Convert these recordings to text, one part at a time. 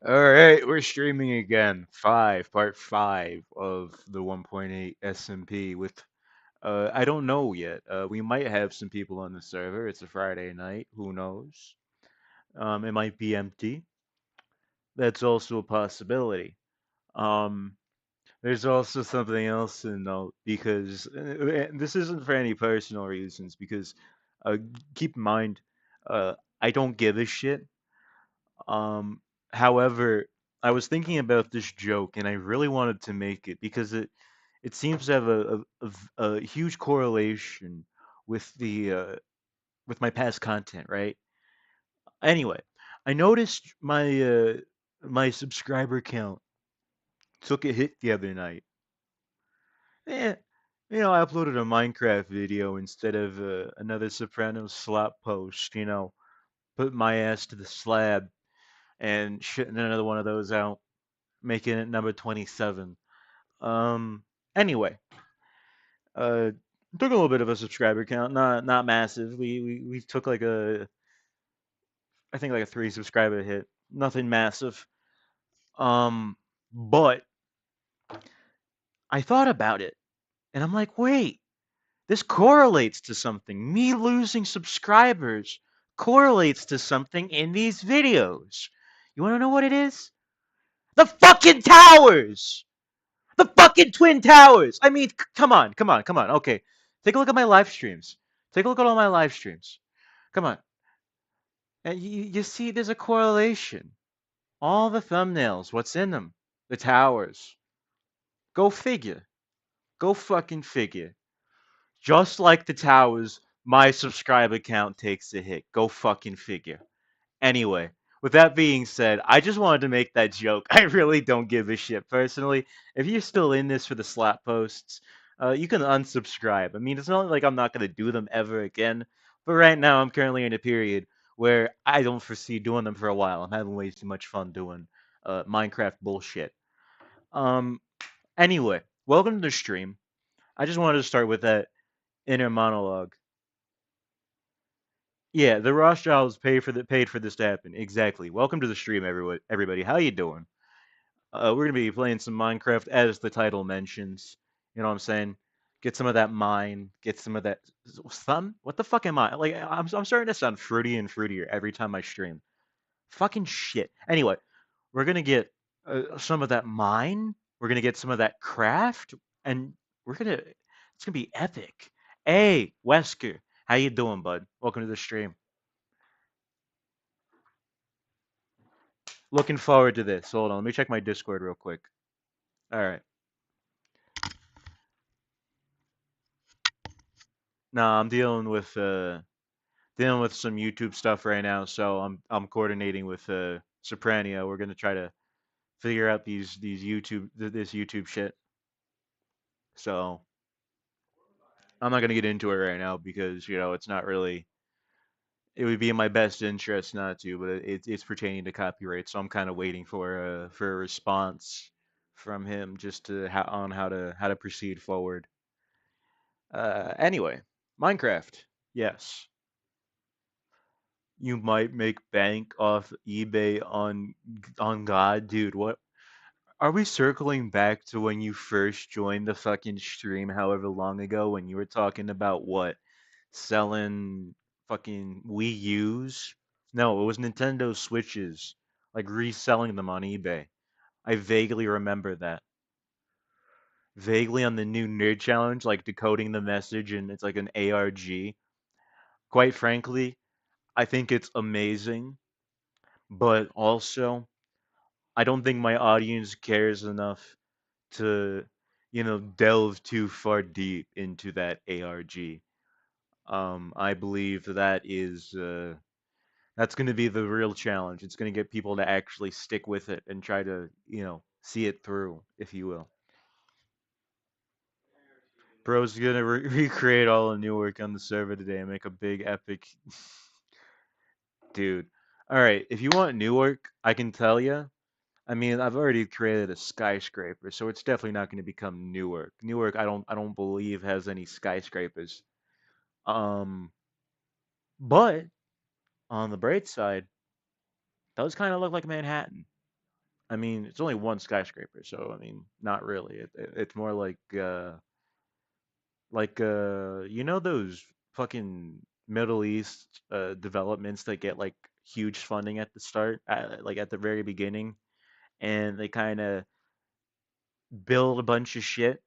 All right, we're streaming again. Part five of the 1.8 SMP with I don't know yet. We might have some people on the server. It's a Friday night. Who knows? It might be empty. That's also a possibility. Um, there's also something else to note because this isn't for any personal reasons. Because uh, keep in mind, I don't give a shit. Um, however, I was thinking about this joke and I really wanted to make it because it seems to have a huge correlation with the with my past content, right? Anyway, I noticed my subscriber count took a hit the other night. Eh, I uploaded a Minecraft video instead of another Sopranos slop post. Put my ass to the slab and shitting another one of those out, making it number 27. Um, anyway, uh, took a little bit of a subscriber count, not massive. We took like I think like a 3 subscriber hit, nothing massive. Um, but I thought about it, and I'm like, wait, this correlates to something. Me losing subscribers correlates to something in these videos. You want to know what it is? The fucking towers! The fucking Twin Towers. I mean, come on, come on, come on. Okay, take a look at my live streams. Take a look at all my live streams. Come on, and you see there's a correlation. All the thumbnails, what's in them? The towers. Go figure. Go fucking figure. Just like the towers, my subscriber count takes a hit. Go fucking figure. Anyway, with that being said, I just wanted to make that joke. I really don't give a shit personally. If you're still in this for the slap posts, you can unsubscribe. I mean, it's not like I'm not going to do them ever again, but right now I'm currently in a period where I don't foresee doing them for a while. I'm having way too much fun doing Minecraft bullshit. Um, anyway, welcome to the stream. I just wanted to start with that inner monologue. Yeah, the Rothschilds paid for this to happen. Exactly. Welcome to the stream, everyone. Everybody, how you doing? We're gonna be playing some Minecraft, as the title mentions. You know what I'm saying? Get some of that mine. Get some of that sun. What the fuck am I? Like, I'm starting to sound fruity and fruitier every time I stream. Fucking shit. Anyway, we're gonna get some of that mine. We're gonna get some of that craft, and we're gonna. It's gonna be epic. Hey, Wesker, how you doing, bud? Welcome to the stream. Looking forward to this. Hold on, let me check my Discord real quick. All right. Nah, I'm dealing with some YouTube stuff right now, so I'm coordinating with Soprania. We're gonna try to figure out this YouTube shit. So I'm not gonna get into it right now because it's not really. It would be in my best interest not to, but it's pertaining to copyright, so I'm kind of waiting for a response from him just to on how to proceed forward. Anyway, Minecraft. Yes. You might make bank off eBay on God, dude. What are we circling back to when you first joined the fucking stream however long ago when you were talking about what selling fucking Wii U's? No, it was Nintendo Switches, like reselling them on eBay. I vaguely remember that. Vaguely on the new Nerd Challenge, like decoding the message and it's like an ARG. Quite frankly, I think it's amazing, but also I don't think my audience cares enough to, delve too far deep into that ARG. I believe that's going to be the real challenge. It's going to get people to actually stick with it and try to, see it through, if you will. Bro's gonna recreate all the new work on the server today and make a big epic dude. All right, if you want new work, I can tell you. I mean, I've already created a skyscraper, so it's definitely not going to become Newark. Newark, I don't believe has any skyscrapers. Um, but on the bright side, does kind of look like Manhattan. I mean, it's only one skyscraper, so I mean, not really. It's more you know those fucking Middle East developments that get like huge funding at the start, like at the very beginning, and they kind of build a bunch of shit,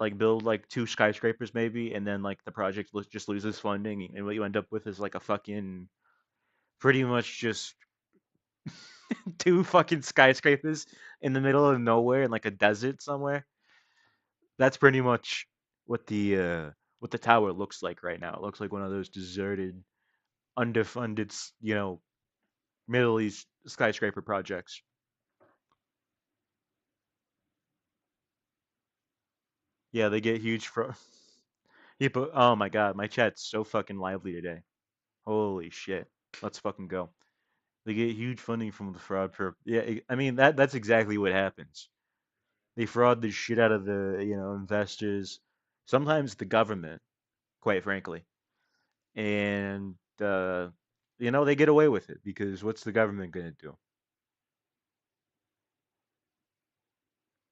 like build like two skyscrapers maybe, and then like the project just loses funding, and what you end up with is like a fucking pretty much just two fucking skyscrapers in the middle of nowhere in like a desert somewhere. That's pretty much what the tower looks like right now. It looks like one of those deserted, underfunded, Middle East skyscraper projects. Yeah, they get huge from. Yeah, but oh my god, my chat's so fucking lively today. Holy shit. Let's fucking go. They get huge funding from the fraud for yeah, I mean that's exactly what happens. They fraud the shit out of the, investors, sometimes the government, quite frankly. And they get away with it because what's the government gonna do?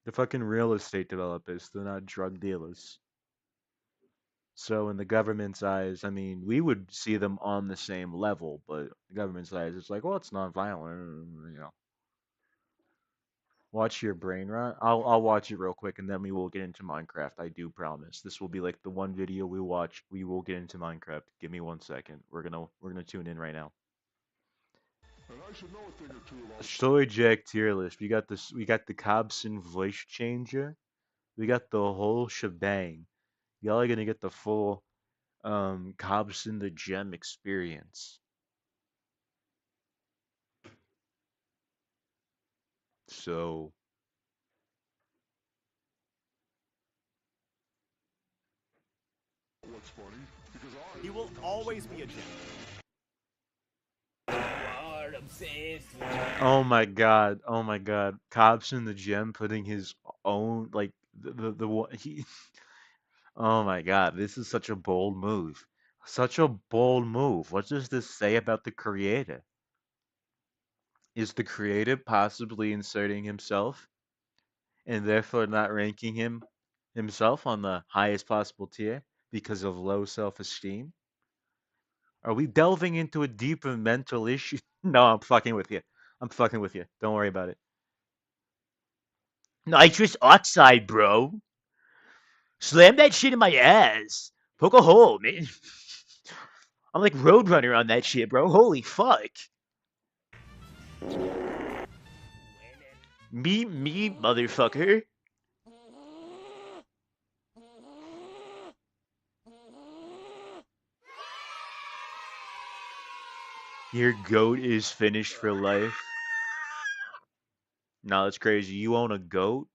The fucking real estate developers, they're not drug dealers. So in the government's eyes, I mean, we would see them on the same level, but the government's eyes, it's like, well, it's non-violent. Watch your brain rot. I'll watch it real quick, and then we will get into Minecraft. I do promise. This will be like the one video we watch. We will get into Minecraft. Give me 1 second. We're gonna tune in right now. And I should know a thing or two about Soy Jack tier list. We got this. We got the Cobson voice changer. We got the whole shebang. Y'all are gonna get the full Cobson the Gem experience. So what's funny? Because he will always be a gem. oh my god, oh my god, Cobson the Gem putting his own like the one he. Oh my god, this is such a bold move. Such a bold move. What does this say about the creator? Is the creator possibly inserting himself and therefore not ranking himself on the highest possible tier because of low self-esteem? Are we delving into a deeper mental issue? No, I'm fucking with you. I'm fucking with you. Don't worry about it. Nitrous oxide, bro. Slam that shit in my ass. Poke a hole, man. I'm like Roadrunner on that shit, bro. Holy fuck. Me, motherfucker. Your goat is finished for life. No, that's crazy. You own a goat?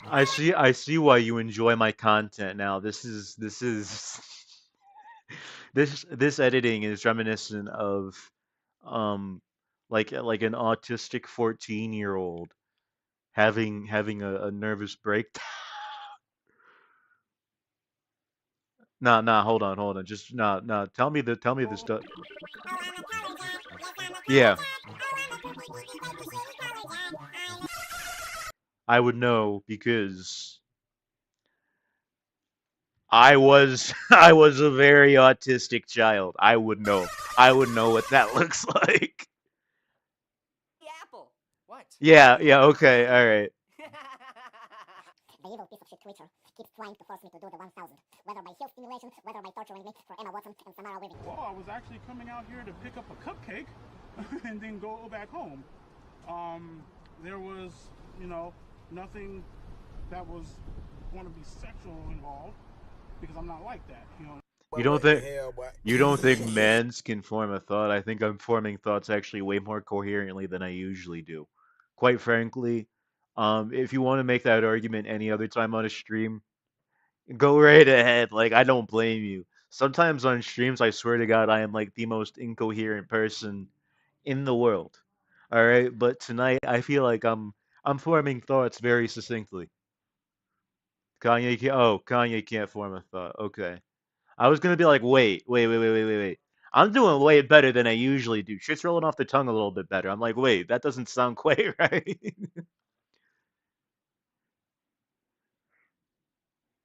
I see why you enjoy my content now. This is this editing is reminiscent of um like an autistic 14-year-old having a nervous breakdown. Nah, nah, hold on. Just nah, nah. Tell me the stuff. Yeah, I would know because I was I was a very autistic child. I would know. I would know what that looks like. The apple. What? Yeah, yeah, okay, all right. The evil piece of shit Twitter keeps trying to force me to do the 1000, whether by heel stimulation, whether by torturing me for Emma Watson and Samara Weaving. Well, I was actually coming out here to pick up a cupcake and then go back home. There was, nothing that was going to be sexual involved because I'm not like that. You don't think you don't think mans can form a thought? I think I'm forming thoughts actually way more coherently than I usually do. Quite frankly, if you want to make that argument any other time on a stream, go right ahead. Like I don't blame you. Sometimes on streams, I swear to God, I am like the most incoherent person in the world. All right, but tonight I feel like I'm forming thoughts very succinctly. Kanye can't form a thought. Okay. I was gonna be like, wait. I'm doing way better than I usually do. Shit's rolling off the tongue a little bit better. I'm like, wait, that doesn't sound quite right.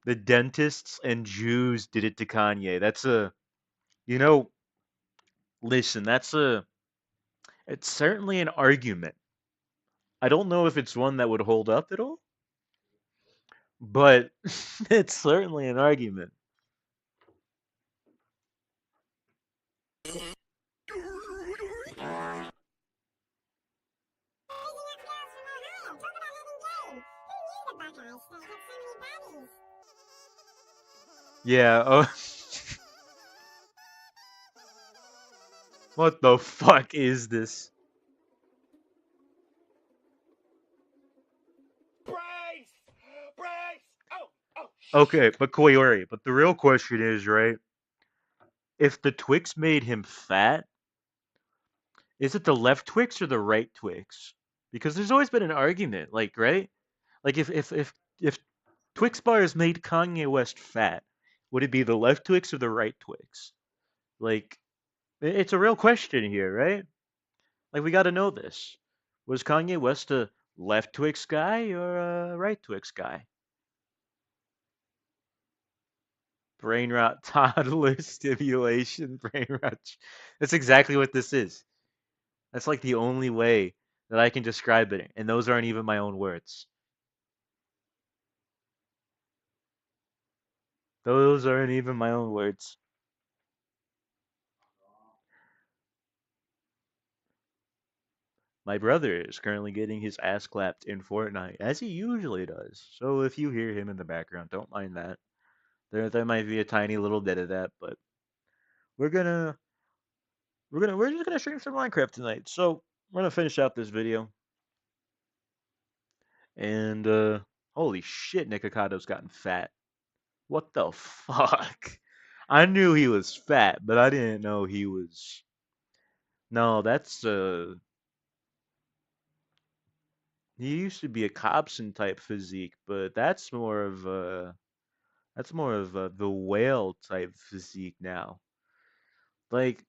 The dentists and Jews did it to Kanye. That's a, you know, listen, it's certainly an argument. I don't know if it's one that would hold up at all, but it's certainly an argument. Yeah, oh, what the fuck is this? Brace! Brace! Oh, oh, Okay, shit! but Koyori, but the real question is, right? If the Twix made him fat, is it the left Twix or the right Twix? Because there's always been an argument, like, right? Like if Twix bars made Kanye West fat, would it be the left Twix or the right Twix? Like, it's a real question here, right? Like, we got to know this. Was Kanye West a left Twix guy or a right Twix guy? Brain rot, toddler stimulation, brain rot. That's exactly what this is. That's like the only way that I can describe it, and those aren't even my own words. Those aren't even my own words. My brother is currently getting his ass clapped in Fortnite, as he usually does. So if you hear him in the background, don't mind that. There might be a tiny little bit of that, but we're gonna we're just gonna stream some Minecraft tonight. So we're gonna finish out this video, and holy shit, Nikocato's gotten fat. What the fuck? I knew he was fat, but I didn't know he was. No, that's he used to be a Cobson type physique, but that's more of the whale type physique now. Like,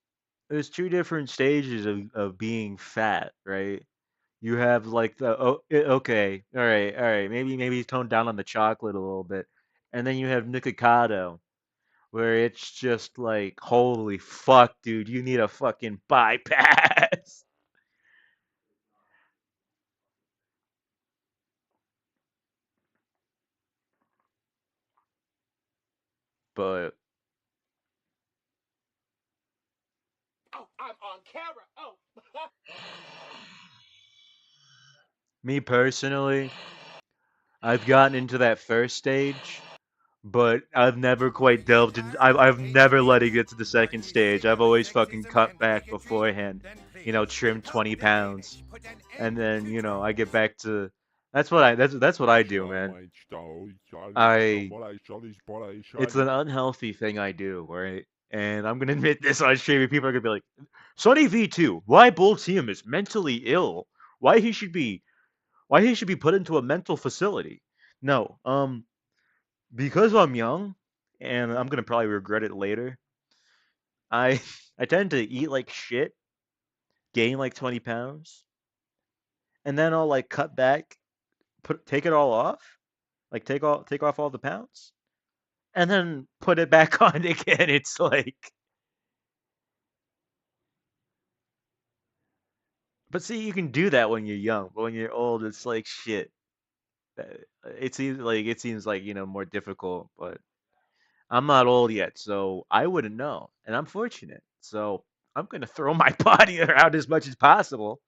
there's two different stages of being fat, right? You have like the okay, all right, maybe tone down on the chocolate a little bit, and then you have Nikocado, where it's just like, holy fuck, dude, you need a fucking bypass. But Oh, I'm on camera! Oh! me personally, I've gotten into that first stage, but I've never quite delved in. I've never let it get to the second stage. I've always fucking cut back beforehand, trim 20 pounds, and then I get back to. That's what I do, man. I It's an unhealthy thing I do, right? And I'm gonna admit this on stream. And people are gonna be like, "Sonny V2, why bowltm is mentally ill? Why he should be why he should be put into a mental facility?" No, because I'm young, and I'm gonna probably regret it later. I I tend to eat like shit, gain like 20 pounds, and then I'll like cut back, take it all off, like take off all the pounds, and then put it back on again. It's like, but see, you can do that when you're young, but when you're old, it's like shit. It seems like more difficult, but I'm not old yet, so I wouldn't know, and I'm fortunate. So I'm gonna throw my body around as much as possible,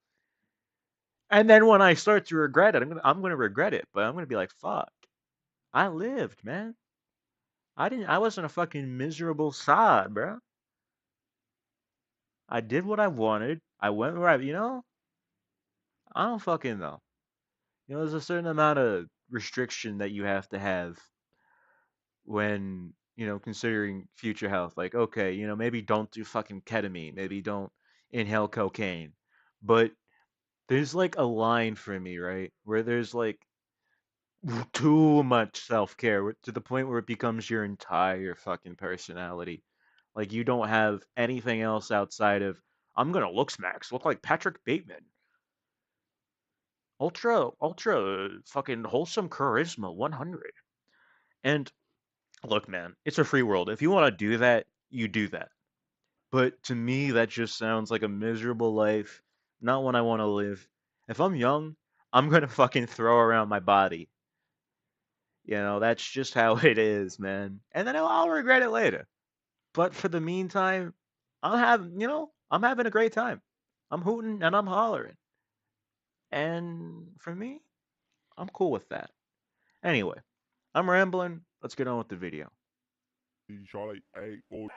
and then when I start to regret it, I'm gonna regret it, but I'm gonna be like, fuck, I lived, man. I wasn't a fucking miserable sod, bro. I did what I wanted. I went where I don't fucking know. There's a certain amount of restriction that you have to have when, considering future health. Like, okay, maybe don't do fucking ketamine. Maybe don't inhale cocaine. But there's like a line for me, right? Where there's like too much self-care to the point where it becomes your entire fucking personality. Like you don't have anything else outside of I'm gonna look like Patrick Bateman. Ultra fucking wholesome charisma 100. And look, man, it's a free world. If you want to do that, you do that. But to me, that just sounds like a miserable life, not one I want to live. If I'm young, I'm gonna fucking throw around my body. That's just how it is, man. And then I'll regret it later. But for the meantime, I'm having a great time. I'm hooting and I'm hollering. And for me, I'm cool with that. Anyway, I'm rambling. Let's get on with the video. Charlie, hey, boy.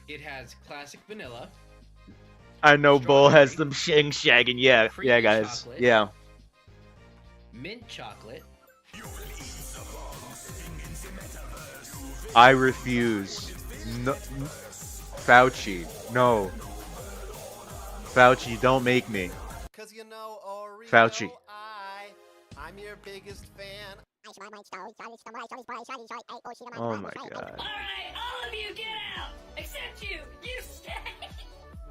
It has classic vanilla, I know Bull has strawberry, some shagging. Yeah, yeah, creamy guys. chocolate, Yeah. mint chocolate, I refuse. No, Fauci, no. Fauci, don't make me. Cause you know Oreo, Fauci. I'm your biggest fan. Oh my god. Alright, all of you get out! Except you! You stay!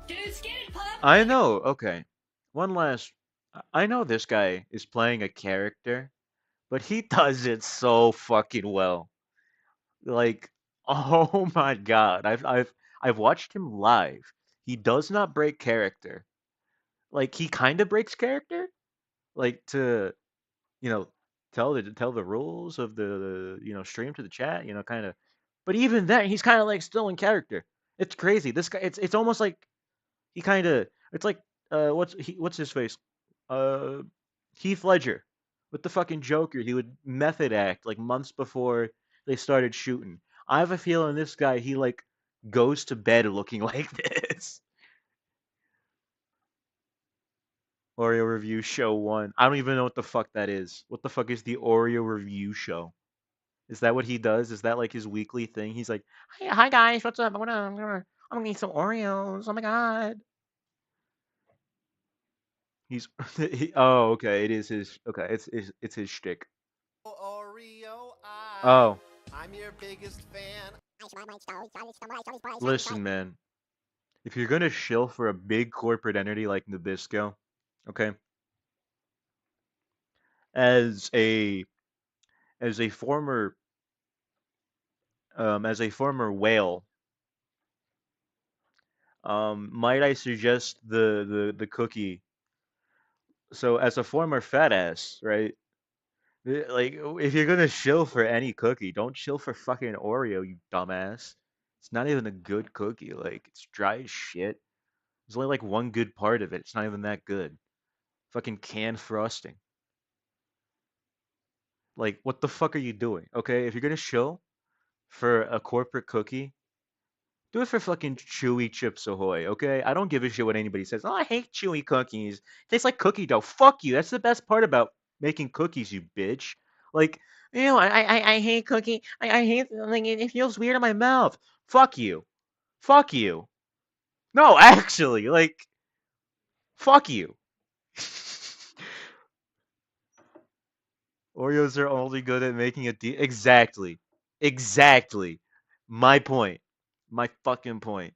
Dude, skin and pup! I know, okay. One last. I know this guy is playing a character, but he does it so fucking well. Like, oh my god. I've watched him live. He does not break character. Like, he kind of breaks character, like to you know, tell the rules of the stream to the chat, kind of. But even then, he's kind of like still in character. It's crazy. This guy, it's almost like he kind of, it's like what's his face, uh, Heath Ledger, with the fucking Joker. He would method act like months before they started shooting. I have a feeling this guy, he like goes to bed looking like this. Oreo Review Show 1. I don't even know what the fuck that is. What the fuck is the Oreo Review Show? Is that what he does? Is that like his weekly thing? He's like, hey, hi guys, what's up? I'm gonna eat some Oreos. Oh my god. He's oh, okay. It is his. Okay, it's his shtick. Oreo, Oh, I'm your biggest fan. listen, man. If you're gonna shill for a big corporate entity like Nabisco, okay, as a as a former whale, might I suggest the cookie? So as a former fat ass, right? Like, if you're gonna shill for any cookie, don't shill for fucking Oreo, you dumbass. It's not even a good cookie. Like, it's dry as shit. There's only like one good part of it. It's not even that good. Fucking canned frosting. Like, what the fuck are you doing? Okay, if you're gonna shill for a corporate cookie, do it for fucking chewy Chips Ahoy, okay? I don't give a shit what anybody says. Oh, I hate chewy cookies. Tastes like cookie dough. Fuck you. That's the best part about making cookies, you bitch. Like, I hate cookie. I hate, like, it feels weird in my mouth. Fuck you. Fuck you. No, actually, like, fuck you. Oreos are only good at making a exactly. Exactly. My point. My fucking point.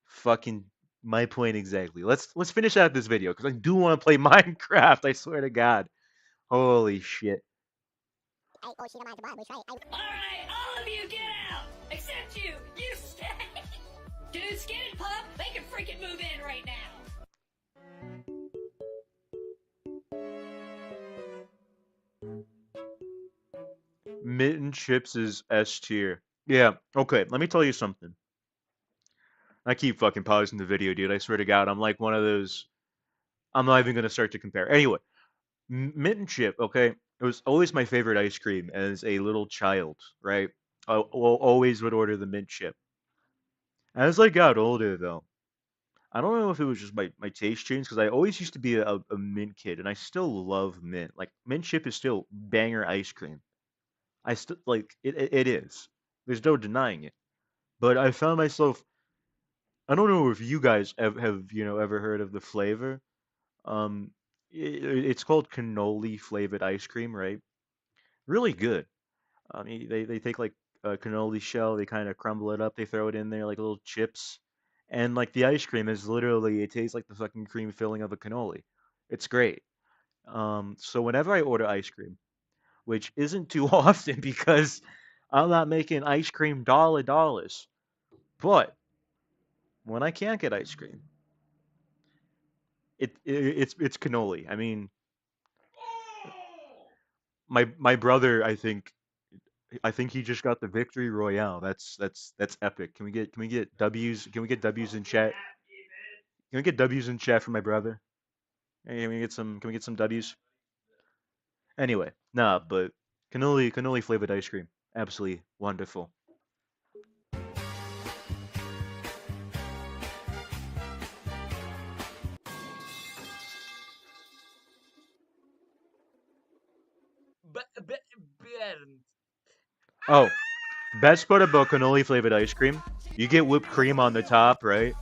Fucking my point exactly. Let's finish out this video because I do want to play Minecraft. I swear to God. Holy shit. Alright, all of you get out! Except you! You stay! Dude, skin and pup, they can freaking move in right now! Mitten Chips is S tier. Yeah. Okay. Let me tell you something. I keep fucking pausing the video, dude. I swear to God, I'm like one of those. I'm not even gonna start to compare. Anyway, Mitten Chip. Okay, it was always my favorite ice cream as a little child. Right. Always would order the mint chip. As I got older, though, I don't know if it was just my taste change because I always used to be a mint kid, and I still love mint. Like mint chip is still banger ice cream. I still like it. It is. There's no denying it. But I found myself I don't know if you guys have ever heard of the flavor. Um, it's called cannoli flavored ice cream, right? Really good. They take like a cannoli shell, they kind of crumble it up, they throw it in there like little chips, and like the ice cream is literally it tastes like the fucking cream filling of a cannoli. It's great. So whenever I order ice cream, which isn't too often because I'm not making ice cream dollars, but when I can't get ice cream, it's cannoli. I mean, my brother, I think he just got the victory royale. That's epic. Can we get W's? Can we get W's in chat? Can we get W's in chat for my brother? Hey, can we get some W's? Anyway, nah, but cannoli flavored ice cream, absolutely wonderful. Bernd. Oh, best part about cannoli flavored ice cream, you get whipped cream on the top, right?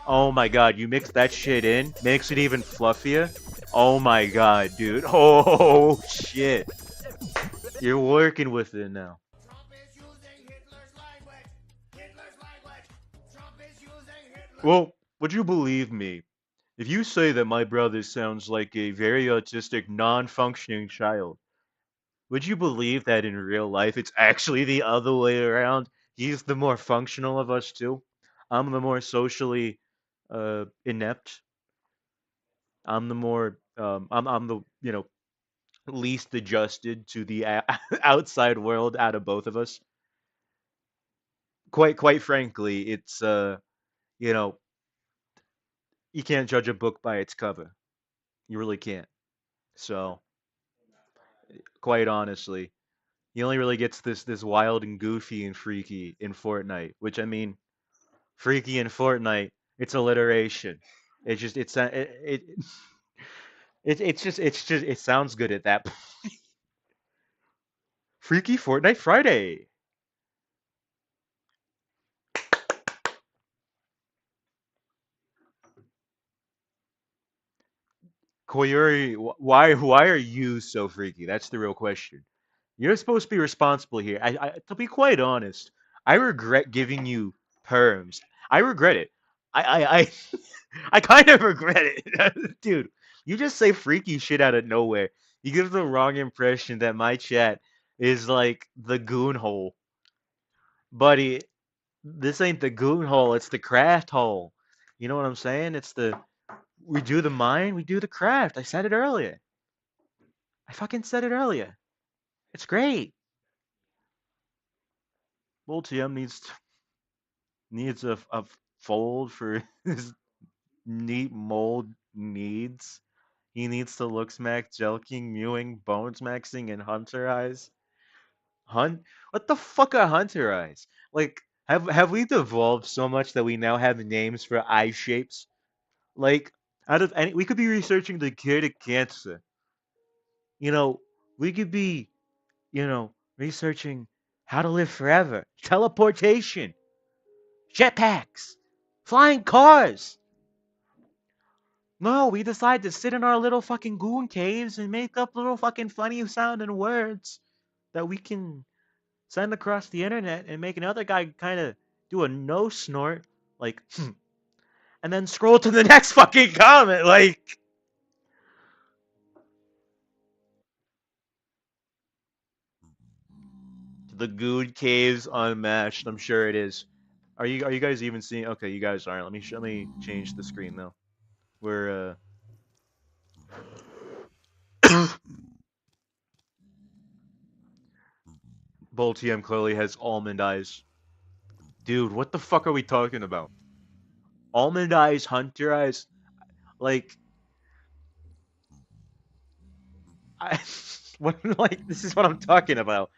Oh my god, you mix that shit in, makes it even fluffier. Oh my god, dude. Oh shit. You're working with it now. Trump is using Hitler's language. Hitler's language. Trump is using Hitler's. Well, would you believe me if you say that my brother sounds like a very autistic, non-functioning child? Would you believe that in real life it's actually the other way around? He's the more functional of us two. I'm the more socially inept. I'm the least adjusted to the outside world out of both of us. Quite frankly, it's you know, you can't judge a book by its cover. You really can't. So, quite honestly, he only really gets this wild and goofy and freaky in Fortnite, which I mean, freaky in Fortnite, it's alliteration. It's just it's just it sounds good at that. Freaky Fortnite Friday. Koyuri, why are you so freaky? That's the real question. You're supposed to be responsible here. To be quite honest, I regret giving you perms. I regret it. I I kind of regret it, dude. You just say freaky shit out of nowhere. You give the wrong impression that my chat is like the goon hole, buddy. This ain't the goon hole. It's the craft hole. You know what I'm saying? It's the we do the mine, we do the craft. I said it earlier. I fucking said it earlier. It's great. bowltm needs a fold for his neat mold needs. He needs to look smack, jelking, mewing, bones maxing, and hunter eyes. Hunt? What the fuck are hunter eyes? Like, have we devolved so much that we now have names for eye shapes? Like, out of any, we could be researching the cure to cancer. You know, we could be, researching how to live forever, teleportation, jetpacks, flying cars. No, we decide to sit in our little fucking goon caves and make up little fucking funny sounding words that we can send across the internet and make another guy kind of do a no snort, like, and then scroll to the next fucking comment, like. The goon caves unmatched. I'm sure it is. Are you guys even seeing? Okay, you guys aren't. Let me change the screen though. We're Bull TM clearly has almond eyes. Dude, what the fuck are we talking about? Almond eyes, hunter eyes, like I what like this is what I'm talking about.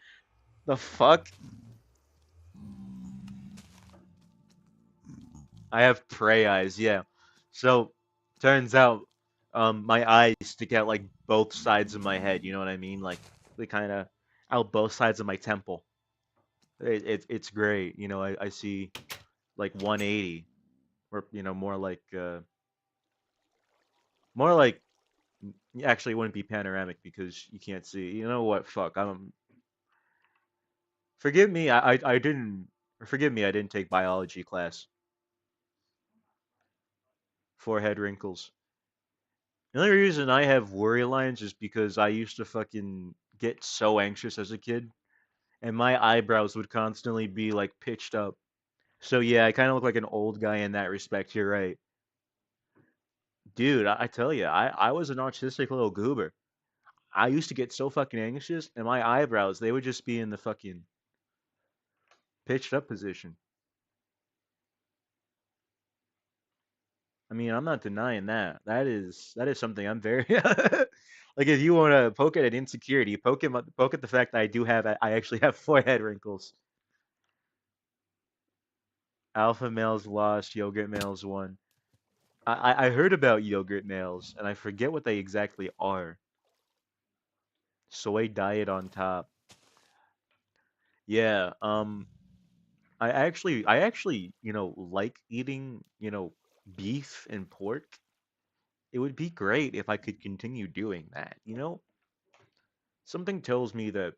The fuck? I have prey eyes, yeah. So turns out my eyes stick out like both sides of my head, you know what I mean? Like they kind of out both sides of my temple. It's great, I see like 180 or more like actually it wouldn't be panoramic because you can't see. You know what? Fuck. Forgive me. I didn't. Forgive me. I didn't take biology class. Forehead wrinkles. The only reason I have worry lines is because I used to fucking get so anxious as a kid, and my eyebrows would constantly be like pitched up. So yeah, I kind of look like an old guy in that respect. You're right, dude. I tell you, I was an autistic little goober. I used to get so fucking anxious, and my eyebrows they would just be in the fucking pitched up position. I mean, I'm not denying that. That is something I'm very like. If you want to poke at an insecurity, poke at the fact that I actually have forehead wrinkles. Alpha males lost, yogurt males won. I heard about yogurt males, and I forget what they exactly are. Soy diet on top. Yeah. I actually like eating beef and pork. It would be great if I could continue doing that. Something tells me that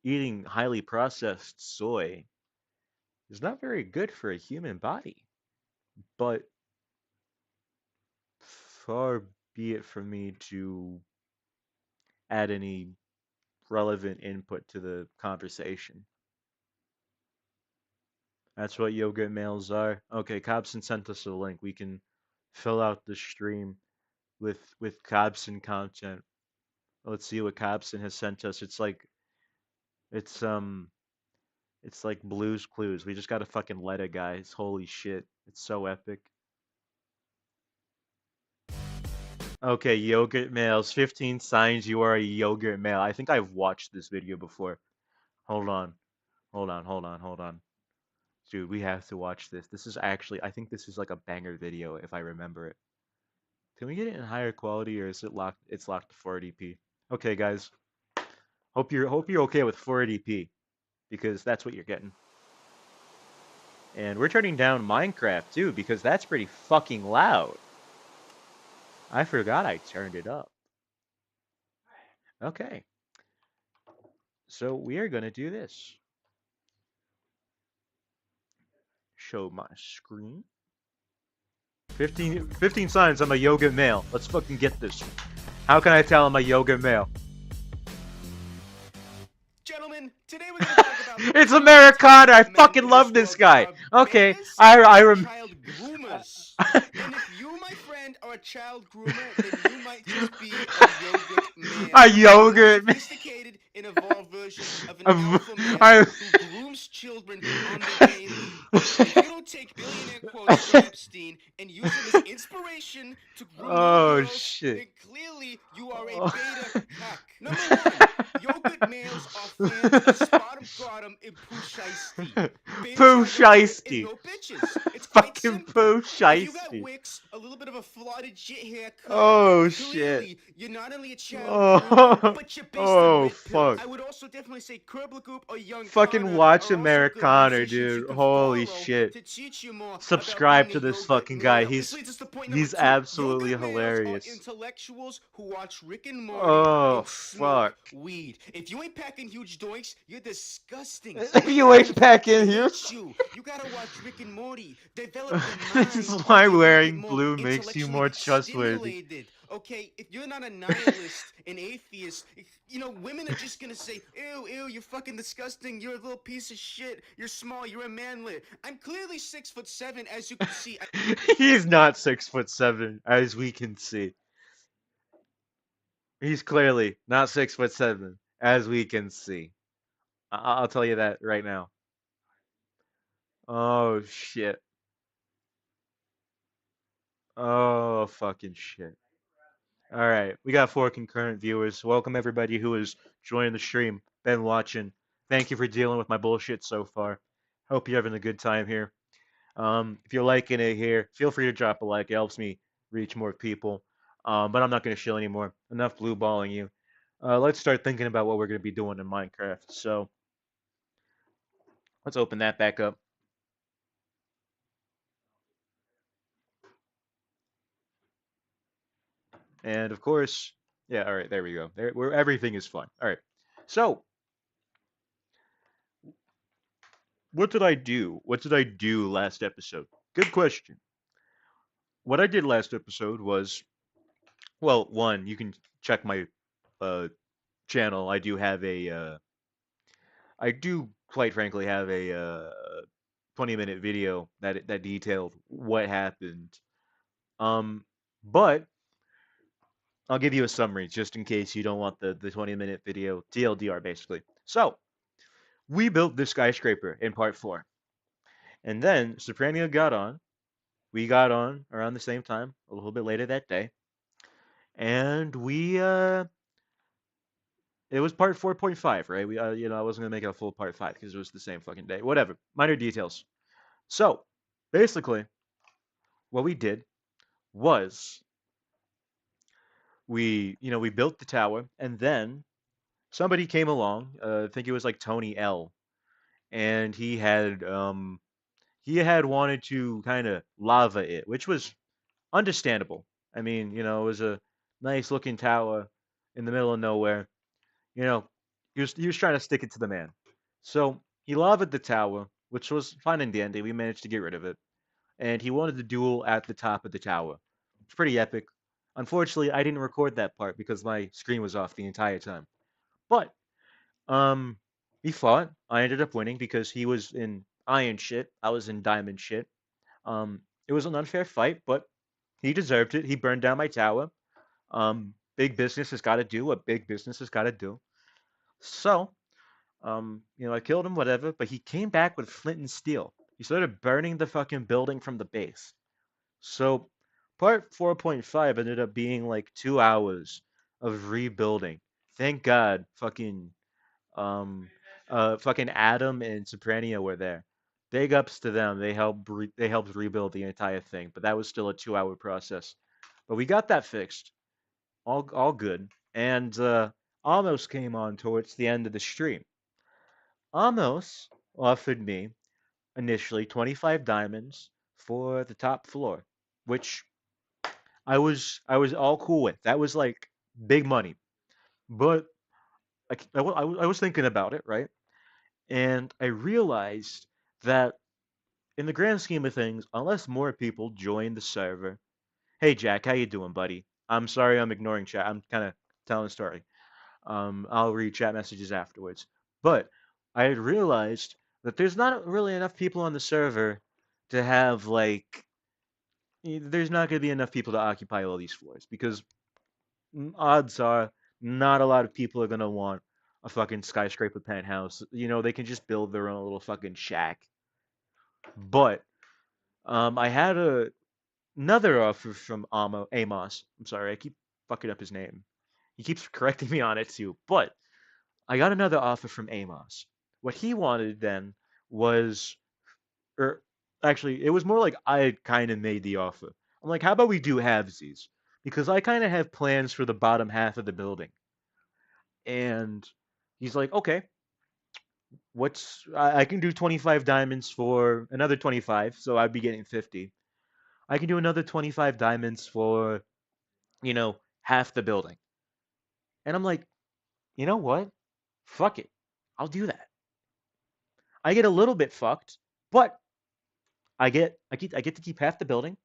eating highly processed soy is not very good for a human body. But far be it from me to add any relevant input to the conversation. That's what yogurt males are. Okay, Cobson sent us a link. We can fill out the stream with Cobson content. Let's see what Cobson has sent us. It's it's like Blue's Clues. We just got to fucking let it, guys. Holy shit. It's so epic. Okay, yogurt males. 15 signs you are a yogurt male. I think I've watched this video before. Hold on. Hold on. Dude, we have to watch this. This is actually, I think this is like a banger video if I remember it. Can we get it in higher quality or is it locked? It's locked to 480p. Okay, guys. Hope you're okay with 480p because that's what you're getting. And we're turning down Minecraft too because that's pretty fucking loud. I forgot I turned it up. Okay. So we are going to do this. Show my screen. 15 signs I'm a yoga male. Let's fucking get this. How can I tell I'm a yoga male? Gentlemen, today we're going to talk about It's Americana. I fucking love this guy. Okay, I rem. child groomers. And if you, my friend, are a child groomer, then you might just be a yogurt male. A yogurt male. Sophisticated and evolved version of an Of- alpha male I- who grooms children on the daily. If you don't take billionaire quotes from Epstein and use them as inspiration to groom Oh, little girls, shit. then clearly you are a Oh. beta hack. Number one, yogurt males are fans of Spartum Bottom and Pooh Shiesty. Pooh Shiesty. No bitches. It's quite Fucking simple. Pooh If you got Shiesty. wicks, a little bit of a flooded shit haircut, Oh, clearly shit. you're not only a child Oh. groomer, but you're based Oh, on red pill. fuck. I would also definitely say Curb Lagoop or Young Fucking Carter watch are also good Americana, musicians you dude. can Holy follow shit. to teach you more Subscribe about to being a this yogurt fucking guy. male. This leads us to point number He's two. absolutely Yogurt males hilarious. are intellectuals who watch Rick and Morty Oh, and smoke fuck. weed. If you ain't packing huge doinks, you're disgusting. If you ain't packing I here. hate you. You gotta watch Rick and Morty. Develop your mind. This is why so you wearing get more blue makes you more intellectually trustworthy. stimulated. Okay, if you're not a nihilist, an atheist, women are just gonna say, ew, you're fucking disgusting, you're a little piece of shit, you're small, you're a manlet. I'm clearly 6'7", as you can see. He's not 6'7", as we can see. He's clearly not 6'7", as we can see. I'll tell you that right now. Oh shit. Oh fucking shit. All right, we got 4 concurrent viewers. Welcome everybody who is joining the stream, been watching. Thank you for dealing with my bullshit so far. Hope you're having a good time here. If you're liking it here, feel free to drop a like. It helps me reach more people. But I'm not going to chill anymore. Enough blue balling you. Let's start thinking about what we're going to be doing in Minecraft. So let's open that back up. And of course, yeah, all right, there we go. There, where everything is fun. All right. So, what did I do? What did I do last episode? Good question. What I did last episode was, well, one, you can check my uh, channel. I do quite frankly have a 20-minute video that detailed what happened. Um, but I'll give you a summary just in case you don't want the 20-minute video, TLDR basically. So, we built this skyscraper in part 4. And then Soprania got on. We got on around the same time, a little bit later that day. And it was part 4.5, right? I wasn't gonna make it a full part 5 because it was the same fucking day. Whatever, minor details. So, basically, what we did was we built the tower, and then somebody came along. I think it was like Tony L, and he had wanted to kind of lava it, which was understandable. I mean, it was a nice looking tower in the middle of nowhere. You know, he was trying to stick it to the man. So he lavaed the tower, which was fine and dandy. We managed to get rid of it, and he wanted to duel at the top of the tower. It's pretty epic. Unfortunately, I didn't record that part because my screen was off the entire time. But um, we fought. I ended up winning because he was in iron shit. I was in diamond shit. It was an unfair fight, but he deserved it. He burned down my tower. Big business has got to do what big business has got to do. So, I killed him, whatever, but he came back with flint and steel. He started burning the fucking building from the base. So, part 4.5 ended up being like 2 hours of rebuilding. Thank God, fucking Adam and Soprania were there. Big ups to them. They helped rebuild the entire thing, but that was still a 2 hour process. But we got that fixed. All good. And Amos came on towards the end of the stream. Amos offered me initially 25 diamonds for the top floor, which I was all cool with. That was like big money. But I was thinking about it, right? And I realized that in the grand scheme of things, unless more people join the server, hey Jack, how you doing, buddy? I'm sorry I'm ignoring chat. I'm kind of telling a story. I'll read chat messages afterwards. But I had realized that there's not really enough people on the server to have like there's not going to be enough people to occupy all these floors because odds are not a lot of people are going to want a fucking skyscraper penthouse. They can just build their own little fucking shack. But I had another offer from Amos. I'm sorry, I keep fucking up his name. He keeps correcting me on it too. But I got another offer from Amos. What he wanted then was, or actually, it was more like I kind of made the offer. I'm like, how about we do halvesies? Because I kind of have plans for the bottom half of the building. And he's like, okay, I can do 25 diamonds for another 25, so I'd be getting 50. I can do another 25 diamonds for, half the building. And I'm like, you know what? Fuck it. I'll do that. I get a little bit fucked, but I get to keep half the building,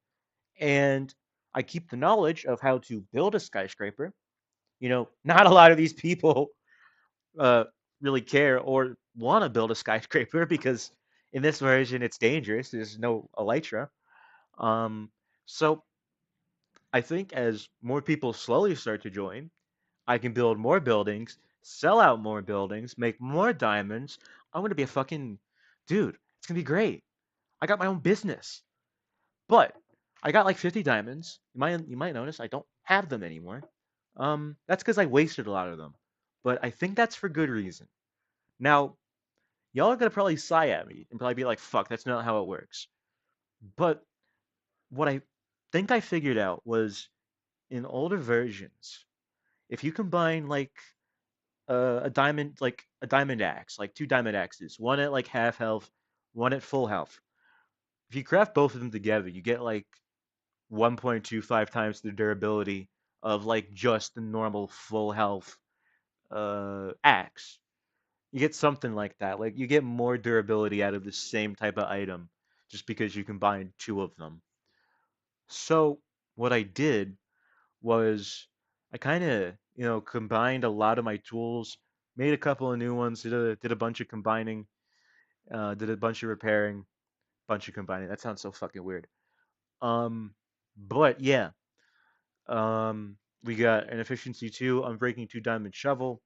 and I keep the knowledge of how to build a skyscraper. Not a lot of these people uh, really care or want to build a skyscraper because in this version it's dangerous. There's no elytra. So I think as more people slowly start to join, I can build more buildings, sell out more buildings, make more diamonds. I'm gonna be a fucking dude. It's gonna be great. I got my own business. But I got like 50 diamonds. You might notice I don't have them anymore. That's because I wasted a lot of them. But I think that's for good reason. Now, y'all are gonna probably sigh at me and probably be like, "Fuck, that's not how it works." But what I think I figured out was in older versions, if you combine like a diamond axe, like two diamond axes, one at like half health, one at full health. If you craft both of them together, you get like 1.25 times the durability of like just the normal full health axe. You get something like that. Like you get more durability out of the same type of item just because you combine two of them. So what I did was I kind of, combined a lot of my tools, made a couple of new ones, did a bunch of combining, did a bunch of repairing, bunch of combining. That sounds so fucking weird. Um, but yeah, we got an efficiency 2 unbreaking 2 diamond shovel,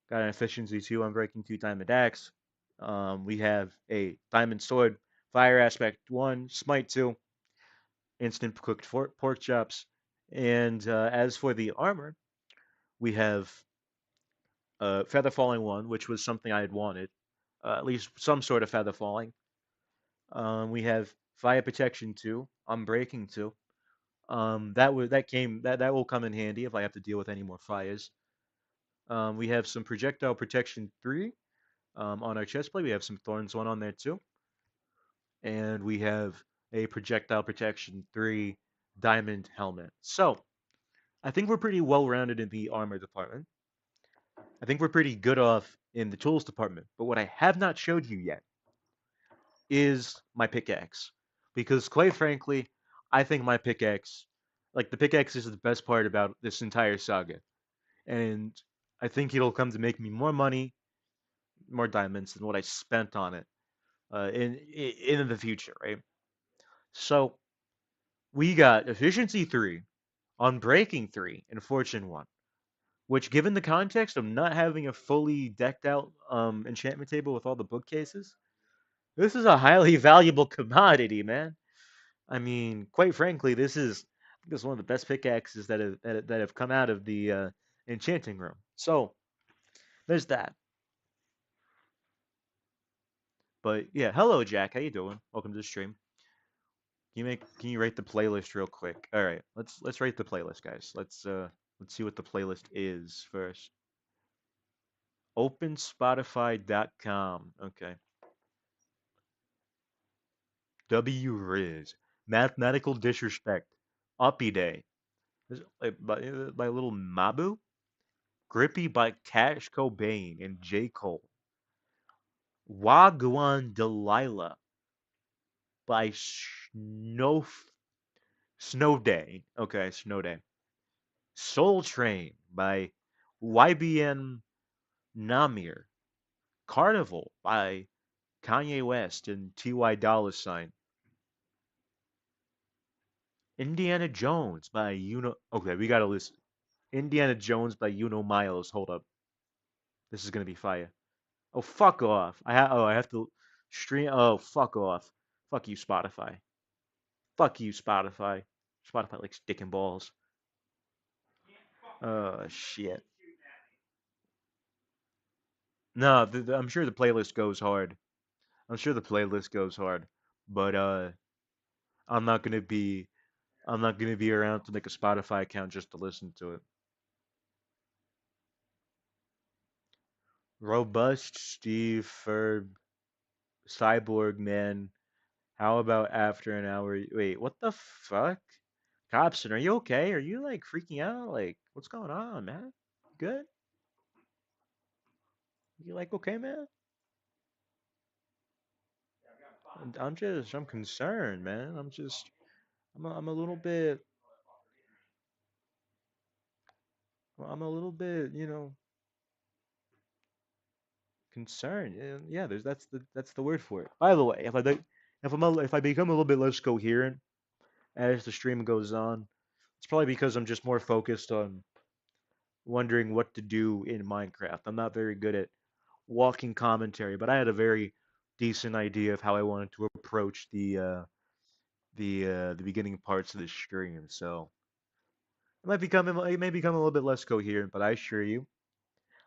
got an efficiency 2 unbreaking 2 diamond axe. We have a diamond sword, fire aspect 1, smite 2, instant cooked pork chops. And as for the armor, we have feather falling 1, which was something I had wanted, at least some sort of feather falling. We have fire protection 2, unbreaking 2. That will come in handy if I have to deal with any more fires. We have some projectile protection 3 on our chest plate. We have some thorns 1 on there too, and we have a projectile protection 3 diamond helmet. So I think we're pretty well rounded in the armor department. I think we're pretty good off in the tools department. But what I have not showed you yet is my pickaxe, because quite frankly, I think my pickaxe, like the pickaxe, is the best part about this entire saga. And I think it'll come to make me more money, more diamonds than what I spent on it in the future, right? So we got efficiency 3 on breaking 3 and fortune 1, which, given the context of not having a fully decked out enchantment table with all the bookcases, this is a highly valuable commodity, man. I mean, quite frankly, this is one of the best pickaxes that have come out of the enchanting room. So there's that. But yeah, hello Jack, how you doing? Welcome to the stream. Can you rate the playlist real quick? All right, let's rate the playlist, guys. Let's see what the playlist is first. OpenSpotify.com. Okay. W Riz. Mathematical Disrespect. Uppy Day. By Little Mabu. Grippy by Cash Cobain and J. Cole. Wagwan Delilah by Snow Day. Okay, Snow Day. Soul Train by YBN Namir. Carnival by Kanye West and Ty Dolla Sign. Indiana Jones by Uno. Okay, we gotta listen. Indiana Jones by Uno Miles. Hold up, this is gonna be fire. Oh, fuck off. I have to stream. Oh, fuck off. Fuck you, Spotify. Fuck you, Spotify. Spotify likes dick and balls. Oh shit. No, I'm sure the playlist goes hard. I'm sure the playlist goes hard, but I'm not gonna be I'm not gonna be around to make a Spotify account just to listen to it. Robust Steve Ferb Cyborg Man. How about after an hour? Wait, what the fuck? Cobson, are you okay? Are you like freaking out? Like, what's going on, man? Good? You like okay, man? I'm concerned, man. I'm a little bit, I'm a little bit, concerned. Yeah, that's the word for it. By the way, if I become a little bit less coherent as the stream goes on, it's probably because I'm just more focused on wondering what to do in Minecraft. I'm not very good at walking commentary, but I had a very decent idea of how I wanted to approach the beginning parts of the stream. So it may become a little bit less coherent, but I assure you,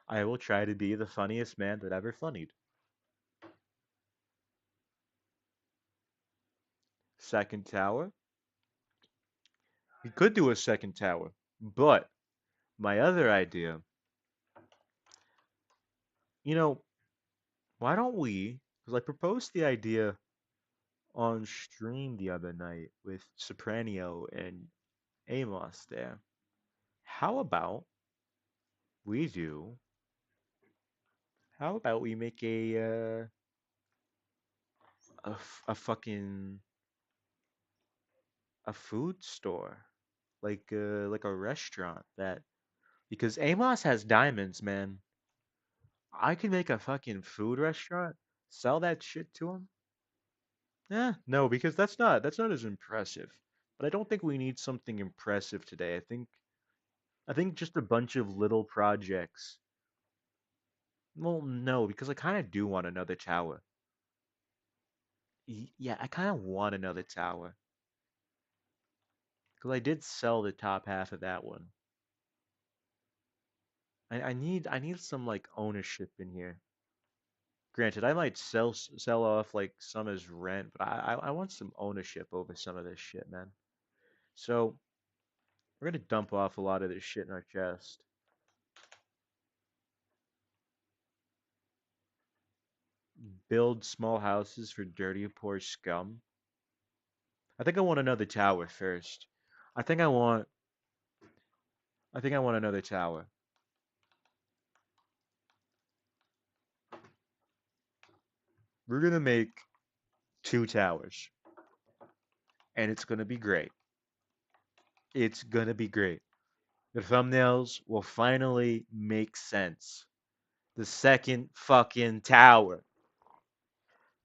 I will try to be the funniest man that ever funnied. Second tower. We could do a second tower, but my other idea, you know, why don't we? Because I proposed the idea on stream the other night with Sopranio and Amos there. How about we do? How about we make a fucking a food store, like a restaurant that because Amos has diamonds, man. I can make a fucking food restaurant, sell that shit to him. No, because that's not as impressive. But I don't think we need something impressive today. I think just a bunch of little projects. Well, no, because I kind of do want another tower. Yeah, I kind of want another tower. Because I did sell the top half of that one. I need some like ownership in here. Granted, I might sell off like some as rent, but I want some ownership over some of this shit, man. So we're gonna dump off a lot of this shit in our chest. Build small houses for dirty, poor scum. I think I want another tower first. I think I want I think I want another tower. We're gonna make two towers, and it's gonna be great. It's gonna be great. The thumbnails will finally make sense. The second fucking tower.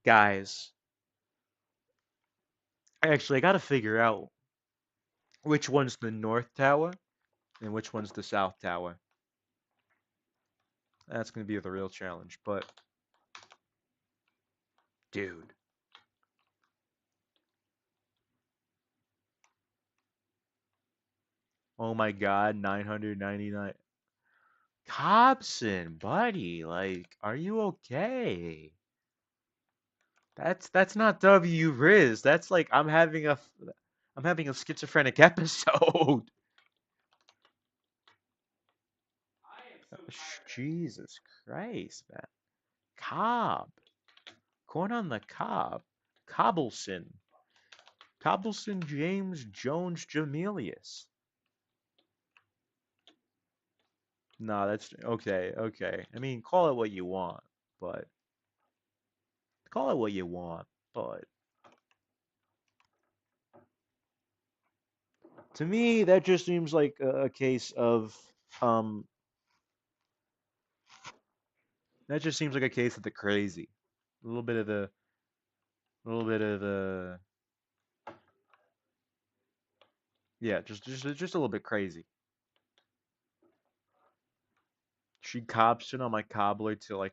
Guys, actually, I gotta figure out which one's the north tower and which one's the south tower. That's gonna be the real challenge. But, dude, oh my god, 999. Cobson, buddy, like, are you okay? That's not W Riz. That's like I'm having a schizophrenic episode. Jesus Christ, man. Cobb. Corn on the cob. Cobbleson. Cobbleson James Jones Jamelius. No, that's okay, okay. I mean, call it what you want, but call it what you want, but to me that just seems like a case of um that just seems like a case of the crazy. A little bit of the a little bit of the yeah, just a little bit crazy. She cobs it on my cobbler till I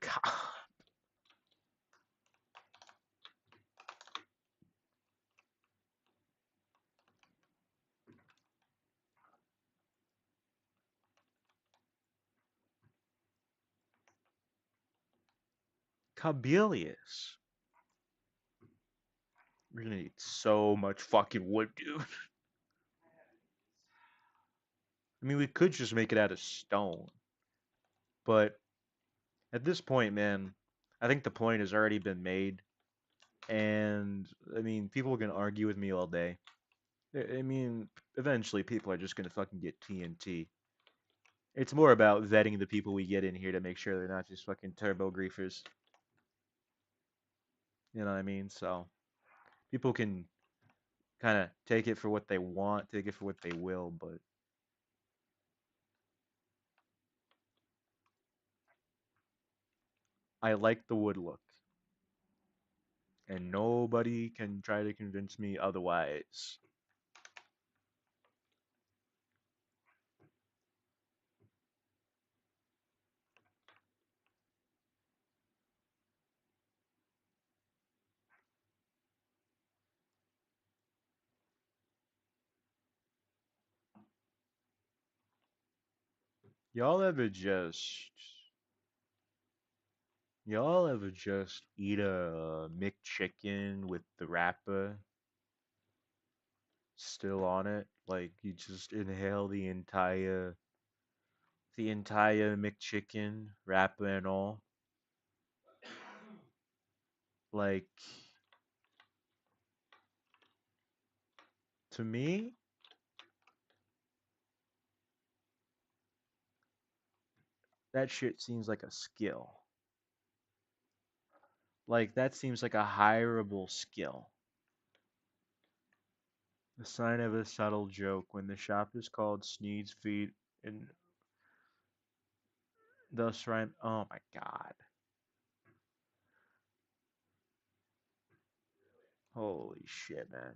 Cobelius. We're gonna need so much fucking wood, dude. I mean, we could just make it out of stone, but at this point, man, I think the point has already been made, and I mean, people can argue with me all day. I mean, eventually, people are just gonna fucking get TNT. It's more about vetting the people we get in here to make sure they're not just fucking turbo griefers. You know what I mean? So people can kind of take it for what they want, take it for what they will, but I like the wood look, and nobody can try to convince me otherwise. Y'all ever just y'all ever just eat a McChicken with the wrapper still on it? Like you just inhale the entire McChicken, wrapper and all. Like to me, That shit seems like a skill. Like that seems like a hireable skill. The sign of a subtle joke when the shop is called Sneed's Feet and thus rhyme. Oh my god. Holy shit, man.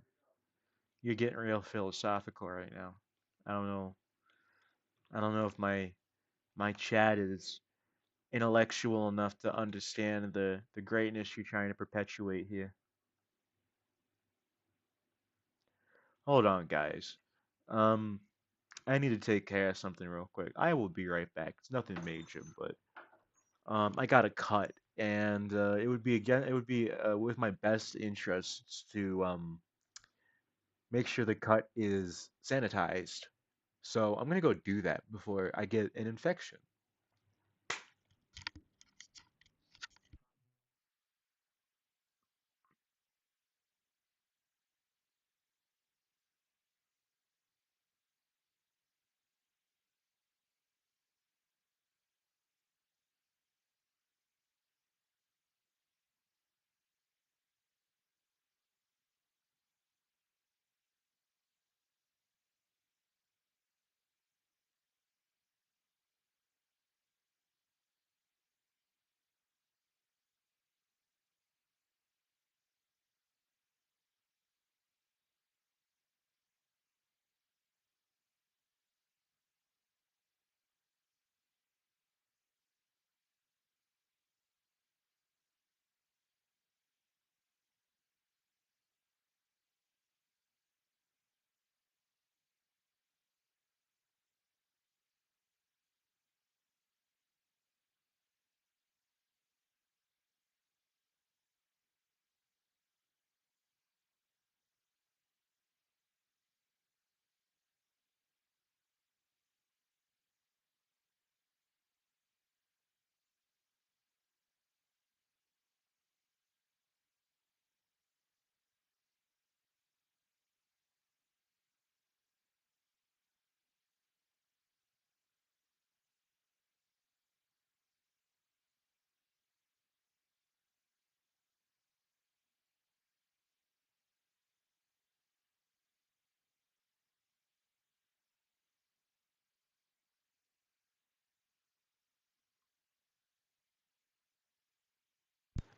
You're getting real philosophical right now. I don't know. I don't know if my chat is intellectual enough to understand the greatness you're trying to perpetuate here. Hold on, guys. Um, I need to take care of something real quick. I will be right back. It's nothing major, but I got a cut, and it would be with my best interests to make sure the cut is sanitized. So I'm gonna go do that before I get an infection.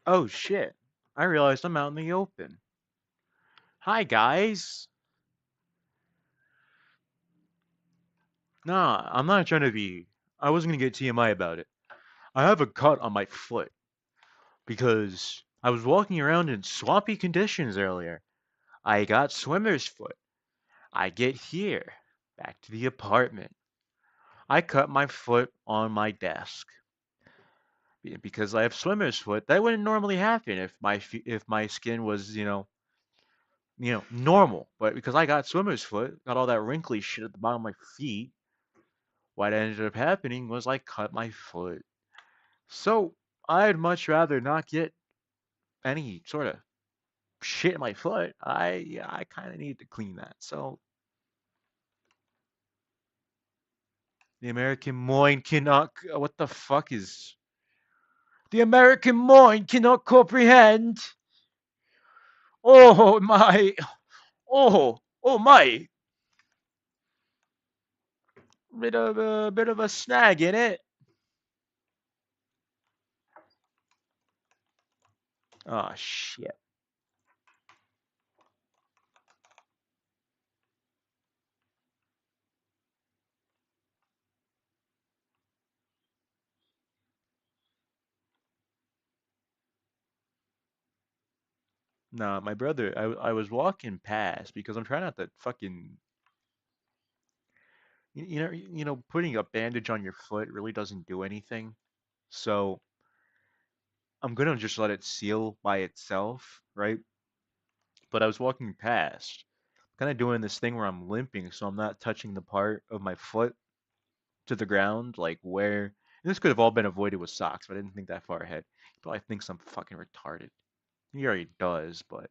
Oh shit! I realized I'm out in the open. Hi guys. Nah, I'm not trying to be. I wasn't gonna get TMI about it. I have a cut on my foot because I was walking around in swampy conditions earlier. I got swimmer's foot. I get here, back to the apartment. I cut my foot on my desk because I have swimmer's foot. That wouldn't normally happen if if my skin was, normal. But because I got swimmer's foot, got all that wrinkly shit at the bottom of my feet, what ended up happening was I cut my foot. So I'd much rather not get any sort of shit in my foot. I kind of need to clean that. So the American mind cannot. What the fuck is the American mind cannot comprehend? Oh my! Oh my! Bit of a snag in it. Oh shit! Nah, my brother. I was walking past because I'm trying not to fucking. Putting a bandage on your foot really doesn't do anything. So I'm gonna just let it seal by itself, right? But I was walking past, kind of doing this thing where I'm limping, so I'm not touching the part of my foot to the ground, like where. And this could have all been avoided with socks, but I didn't think that far ahead. He probably thinks I'm fucking retarded. He already does, but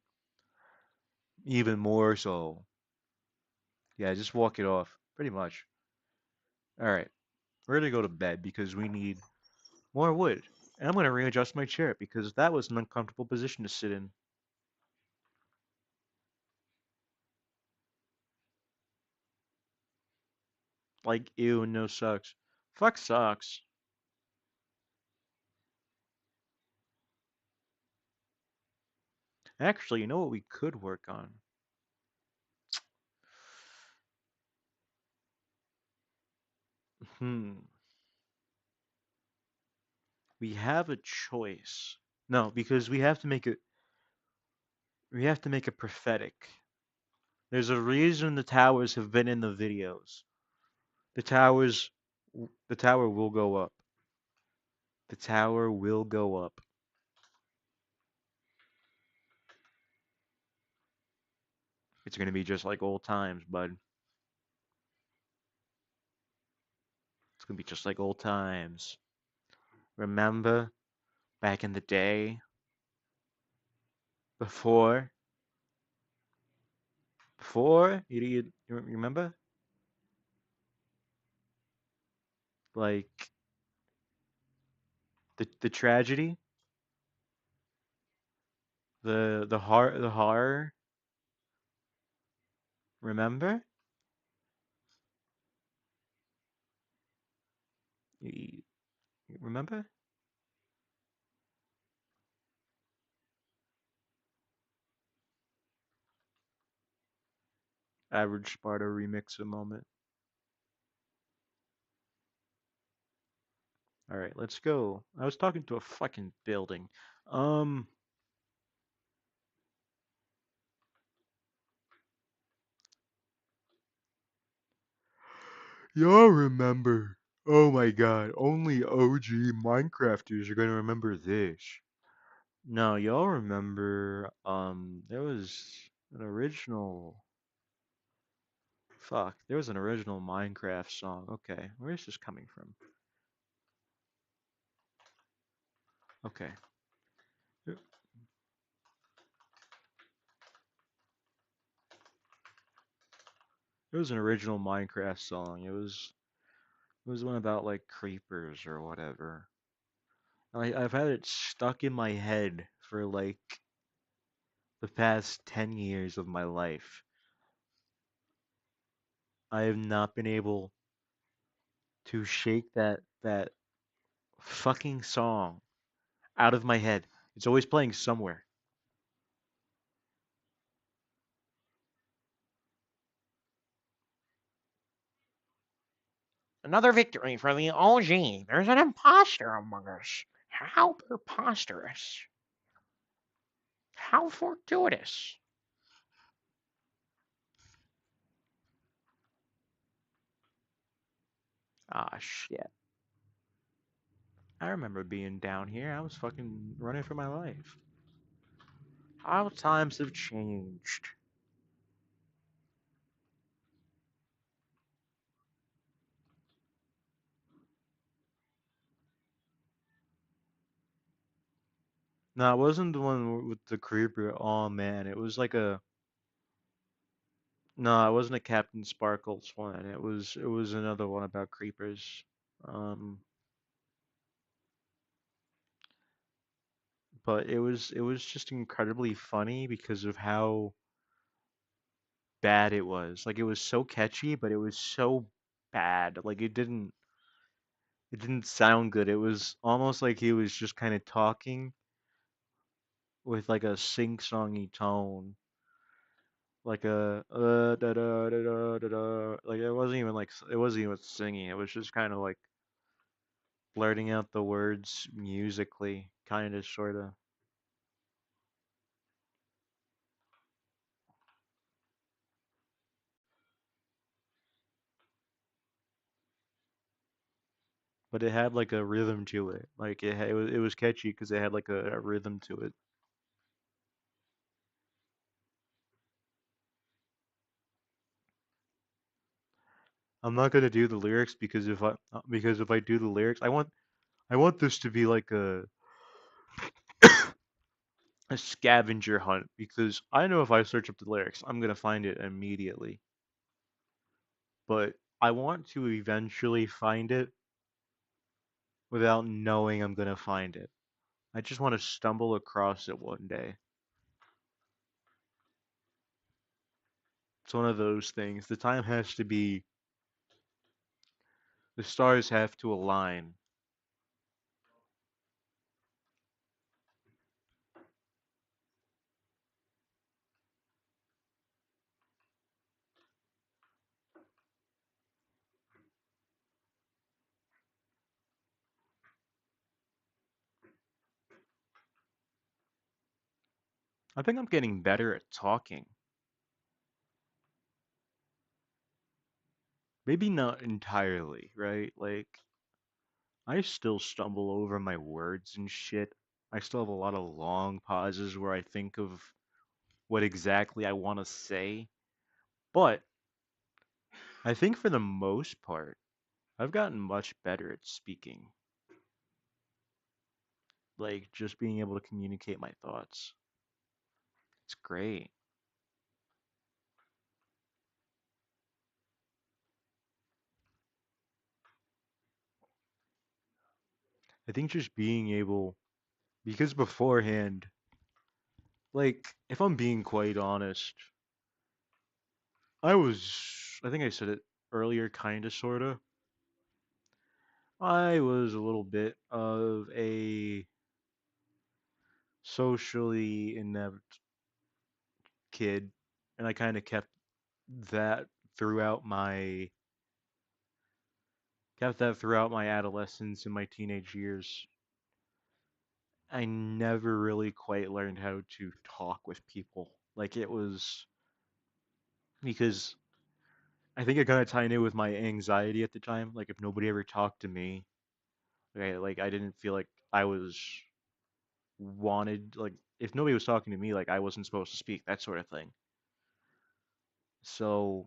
even more so. Yeah, just walk it off, pretty much. All right. We're gonna go to bed because we need more wood. And I'm gonna readjust my chair because that was an uncomfortable position to sit in. Like, ew, no socks. Fuck socks. Actually, you know what we could work on? Hmm. We have a choice. No, because we have to make it prophetic. There's a reason the towers have been in the videos. The towers the tower will go up. The tower will go up. It's gonna be just like old times, bud. It's gonna be just like old times. Remember back in the day before you remember like the tragedy, the horror. Remember? You, you remember? Average Sparta remix a moment. All right, let's go. I was talking to a fucking building. Um, y'all remember? Oh my god, only OG Minecrafters are gonna remember this. No, y'all remember, there was an original, fuck, there was an original Minecraft song. Okay, where is this coming from? Okay. There there was an original Minecraft song. It was one about like creepers or whatever. I've had it stuck in my head for like the past 10 years of my life. I have not been able to shake that fucking song out of my head. It's always playing somewhere. Another victory for the OG. There's an imposter among us. How preposterous. How fortuitous. Ah, shit. I remember being down here. I was fucking running for my life. How times have changed. No, it wasn't the one with the creeper. Oh man, it was like a no, it wasn't a Captain Sparkles one. It was another one about creepers. Um, but it was just incredibly funny because of how bad it was. Like it was so catchy, but it was so bad. Like it didn't sound good. It was almost like he was just kind of talking with like a sing-songy tone, like a da da da da da da. Like it wasn't even singing. It was just kind of like blurting out the words musically, kind of sort of. But it had like a rhythm to it. Like it was catchy because it had like a rhythm to it. I'm not gonna do the lyrics because if I do the lyrics, I want this to be like a scavenger hunt because I know if I search up the lyrics, I'm gonna find it immediately. But I want to eventually find it without knowing I'm gonna find it. I just want to stumble across it one day. It's one of those things. The time has to be, the stars have to align. I think I'm getting better at talking. Maybe not entirely, right? Like, I still stumble over my words and shit. I still have a lot of long pauses where I think of what exactly I want to say. But I think for the most part, I've gotten much better at speaking. Like, just being able to communicate my thoughts. It's great. I think just being able, because beforehand, like, if I'm being quite honest, I think I said it earlier, kinda, sorta. I was a little bit of a socially inept kid, and I kind of that throughout my kept that throughout my adolescence and my teenage years. I never really quite learned how to talk with people. Like it was because I think it kind of tied in with my anxiety at the time. Like if nobody ever talked to me, like I didn't feel like I was wanted. Like if nobody was talking to me, like I wasn't supposed to speak. That sort of thing. So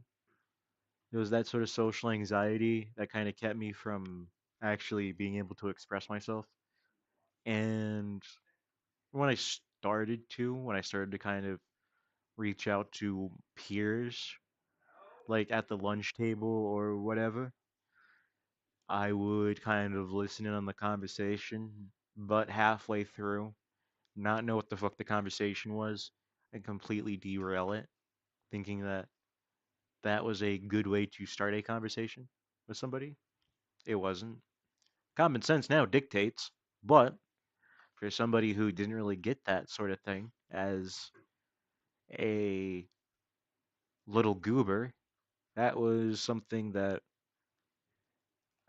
it was that sort of social anxiety that kind of kept me from actually being able to express myself. And when I started to kind of reach out to peers, like at the lunch table or whatever, I would kind of listen in on the conversation, but halfway through, not know what the fuck the conversation was, and completely derail it, thinking that that was a good way to start a conversation with somebody. It wasn't. Common sense now dictates, but for somebody who didn't really get that sort of thing as a little goober, that was something that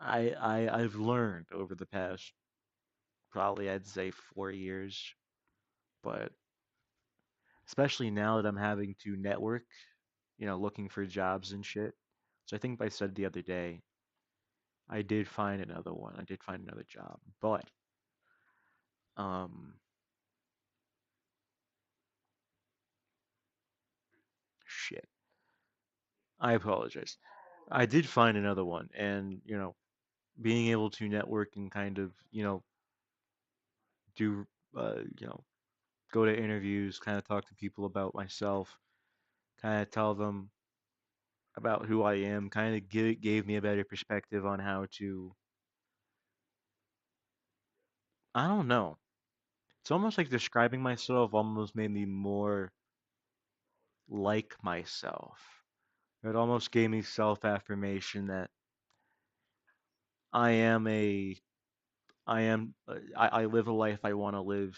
I've learned over the past probably I'd say 4 years, but especially now that I'm having to network, looking for jobs and shit. So I think I said the other day, I did find another one. I did find another job, but um, shit. I apologize. I did find another one, and being able to network and kind of do uh, you know go to interviews, kind of talk to people about myself, kind of tell them about who I am, kind of gave me a better perspective on how to. I don't know. It's almost like describing myself almost made me more like myself. It almost gave me self-affirmation that I am a I live a life I want to live,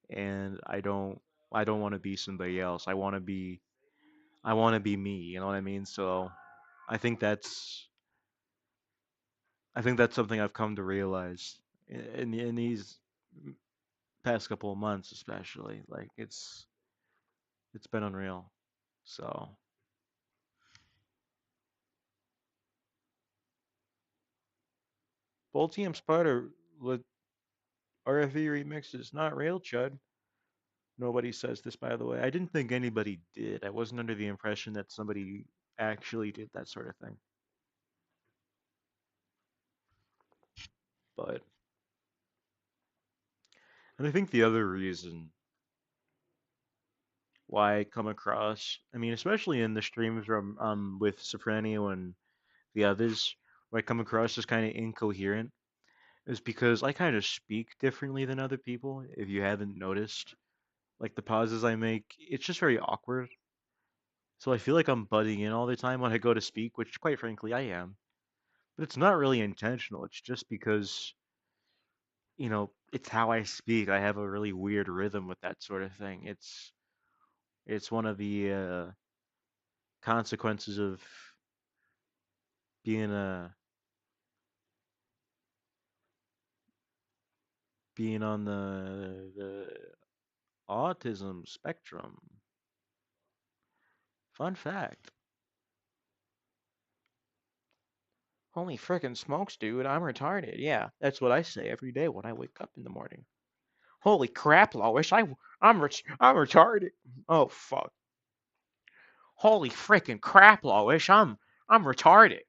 and I don't want to be somebody else. I want to be me, you know what I mean? So I think that's I think that's something I've come to realize in these past couple of months especially. Like it's been unreal. So bowltm Spider with RFE remixes, not real chud. Nobody says this, by the way. I didn't think anybody did. I wasn't under the impression that somebody actually did that sort of thing. But and I think the other reason why I come across, I mean, especially in the streams where I'm with Sopranio and the others, where I come across as kind of incoherent, is because I kind of speak differently than other people. If you haven't noticed, like the pauses I make, it's just very awkward. So I feel like I'm butting in all the time when I go to speak, which quite frankly I am. But it's not really intentional. It's just because, it's how I speak. I have a really weird rhythm with that sort of thing. It's one of the consequences of being a being on the autism spectrum. Fun fact. Holy frickin' smokes, dude, I'm retarded. Yeah, that's what I say every day when I wake up in the morning. Holy crap, Lois, I'm retarded. Oh fuck. Holy frickin' crap, Lois, I'm retarded.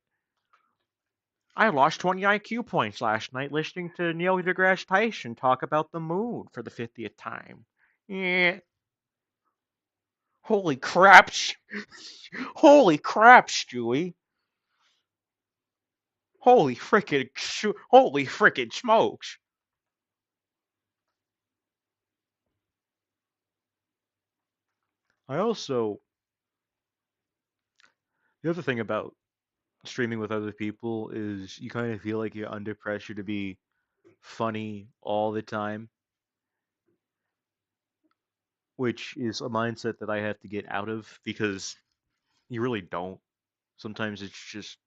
I lost 20 IQ points last night listening to Neil deGrasse Tyson talk about the moon for the 50th time. Yeah. Holy crap, holy crap, Stewie. Holy frickin' smokes. I also the other thing about streaming with other people is you kind of feel like you're under pressure to be funny all the time, which is a mindset that I have to get out of because you really don't. Sometimes it's just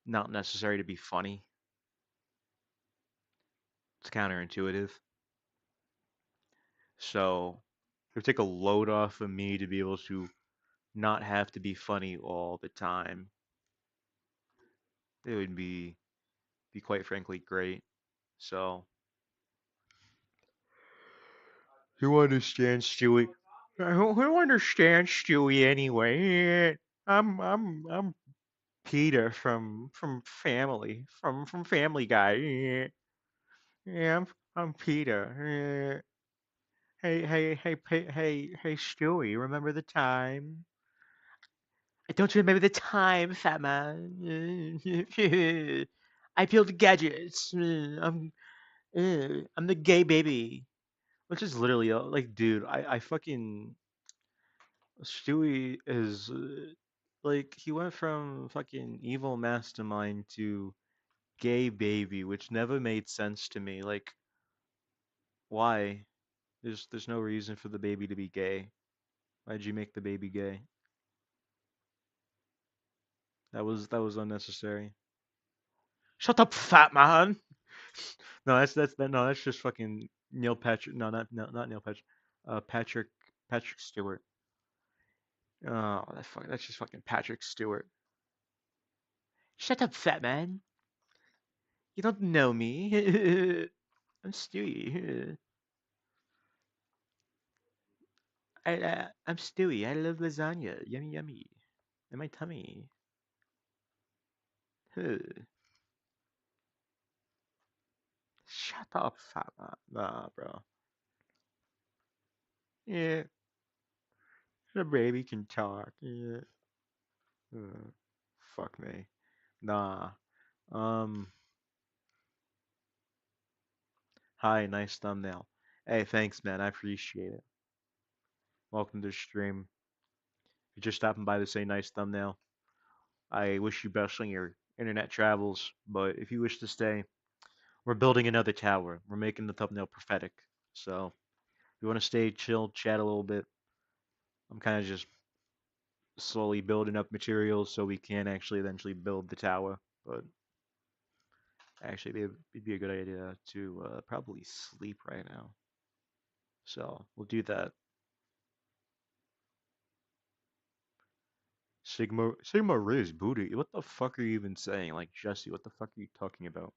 not necessary to be funny. It's counterintuitive. So it would take a load off of me to be able to not have to be funny all the time. It would be quite frankly great. So who understands Stewie? Who understands Stewie anyway? I'm Peter from Family Guy. Yeah, I'm Peter. Hey, Stewie, remember the time? I don't remember the time, fat man. I build gadgets. I'm the gay baby. Which is literally like, dude, I fucking Stewie is like he went from fucking evil mastermind to gay baby, which never made sense to me. Like, why? There's no reason for the baby to be gay. Why'd you make the baby gay? That was unnecessary. Shut up, fat man. No, no, that's just fucking Neil Patrick. No, not Neil Patrick. Patrick Stewart. Oh, that's just fucking Patrick Stewart. Shut up, fat man. You don't know me. I'm Stewie. I'm Stewie. I love lasagna. Yummy, yummy. In my tummy. Huh. Shut up, fat man. Nah, bro. Yeah, the baby can talk. Yeah. Uh, fuck me. Nah. Um. Hi, nice thumbnail. Hey, thanks, man. I appreciate it. Welcome to the stream. If you're just stopping by to say nice thumbnail, I wish you best on your internet travels. But if you wish to stay, we're building another tower. We're making the thumbnail prophetic. So if you want to stay, chill, chat a little bit, I'm kind of just slowly building up materials so we can actually eventually build the tower. But actually, it'd be a good idea to probably sleep right now. So we'll do that. Sigma Riz booty. What the fuck are you even saying? Like Jesse, what the fuck are you talking about?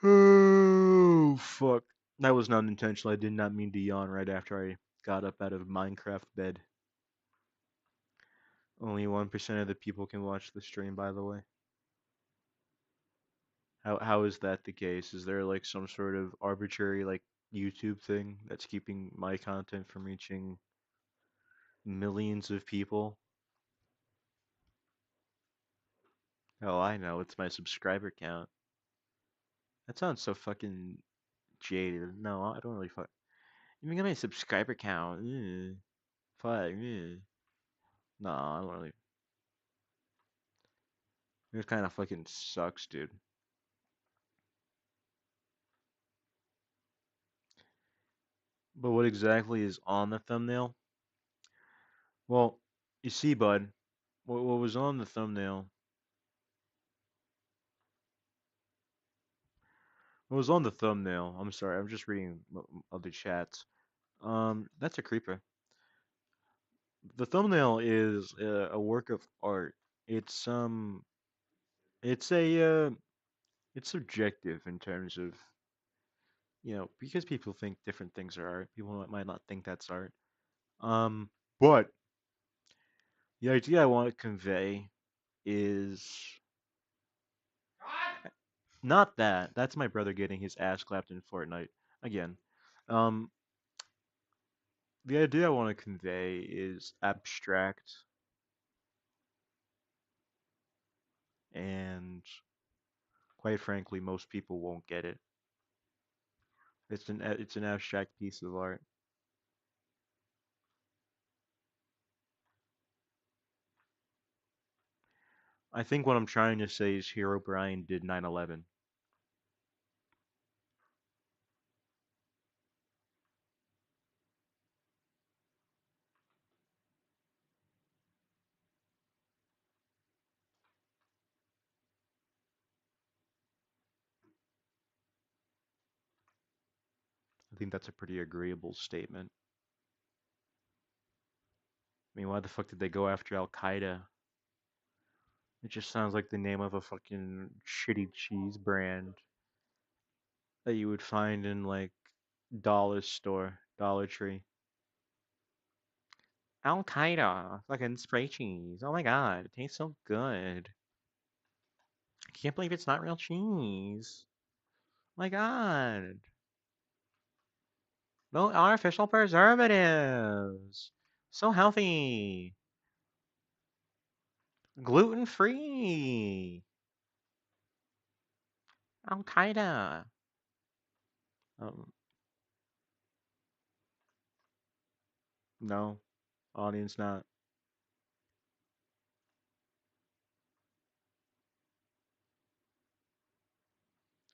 Oh fuck. That was not intentional. I did not mean to yawn right after I got up out of Minecraft bed. Only 1% of the people can watch the stream, by the way. How is that the case? Is there like some sort of arbitrary like YouTube thing that's keeping my content from reaching millions of people? Oh, I know, it's my subscriber count. That sounds so fucking jaded. No, I don't really fuck. You mean my subscriber count? Fuck. No, I don't really. It kind of fucking sucks, dude. But what exactly is on the thumbnail? Well, you see, bud, what was on the thumbnail? What was on the thumbnail? I'm sorry, I'm just reading other chats. That's a creeper. The thumbnail is a work of art. It's it's a it's subjective in terms of because people think different things are art. People might not think that's art. Um, but the idea I want to convey is not that. That's my brother getting his ass clapped in Fortnite again. Um, the idea I want to convey is abstract and quite frankly, most people won't get it. It's an abstract piece of art. I think what I'm trying to say is Hero Brian did 9/11. I think that's a pretty agreeable statement. I mean, why the fuck did they go after Al Qaeda? It just sounds like the name of a fucking shitty cheese brand that you would find in like dollar store, Dollar Tree. Al Qaeda, fucking spray cheese. Oh my god, it tastes so good. I can't believe it's not real cheese. My god. No artificial preservatives. So healthy. Gluten free. Al Qaeda. Um, no, audience not.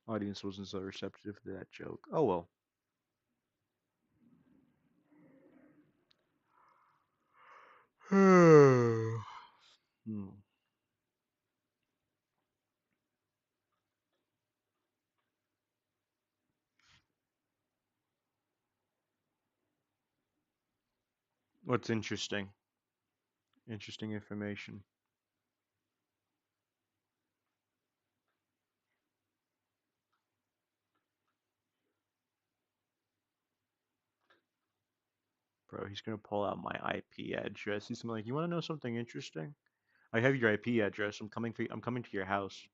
Audience wasn't so receptive to that joke. Oh well. Hmm. What's interesting? Interesting information. Bro, he's gonna pull out my IP address. He's gonna be like, you wanna know something interesting? I have your IP address. I'm coming to your house.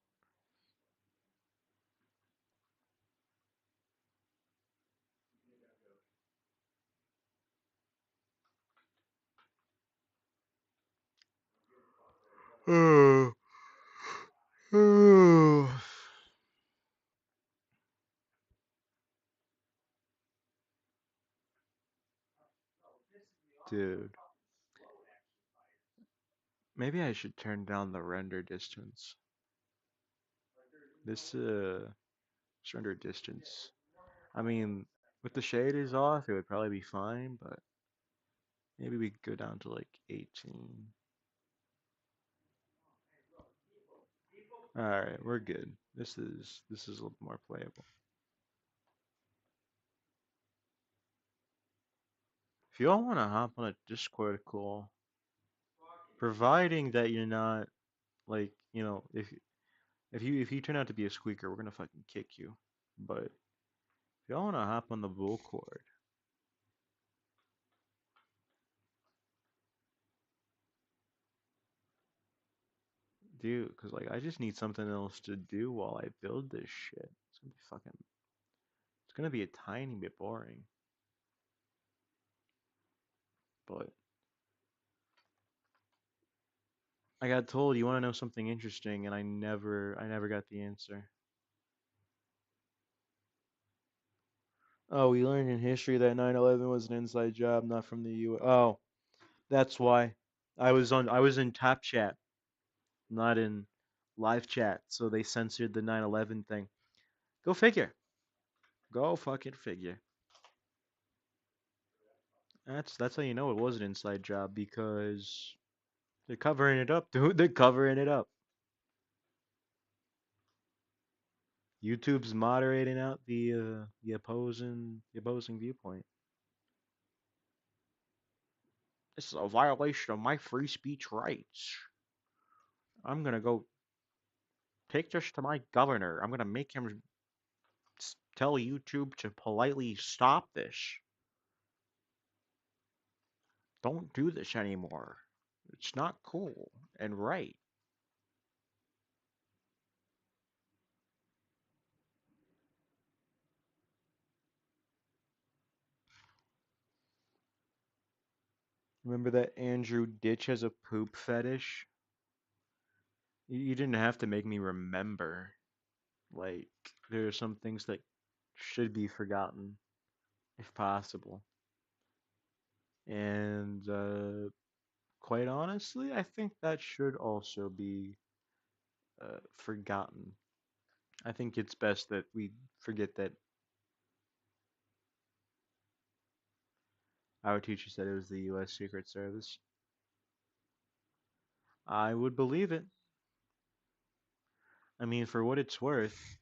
Dude, maybe I should turn down the render distance. This render distance. I mean, with the shaders off, it would probably be fine, but maybe we could go down to like 18. All right, we're good. This is a little more playable. If you all want to hop on a Discord call, providing that you're not like, if you turn out to be a squeaker, we're gonna fucking kick you. But if y'all wanna hop on the bowlcord, dude, because like I just need something else to do while I build this shit. It's gonna be fucking. It's gonna be a tiny bit boring, but I got told you want to know something interesting, and I never got the answer. Oh, we learned in history that 9/11 was an inside job, not from the U.S. Oh, that's why. I was in Top Chat, not in live chat, so they censored the 9/11 thing. Go figure. Go fucking figure. That's how you know it was an inside job because they're covering it up, dude. They're covering it up. YouTube's moderating out the opposing viewpoint. This is a violation of my free speech rights. I'm gonna go take this to my governor. I'm gonna make him tell YouTube to politely stop this. Don't do this anymore. It's not cool and right. Remember that Andrew Ditch has a poop fetish? You didn't have to make me remember. Like, there are some things that should be forgotten, if possible. And quite honestly, I think that should also be forgotten. I think it's best that we forget that our teacher said it was the U.S. Secret Service. I would believe it. I mean, for what it's worth,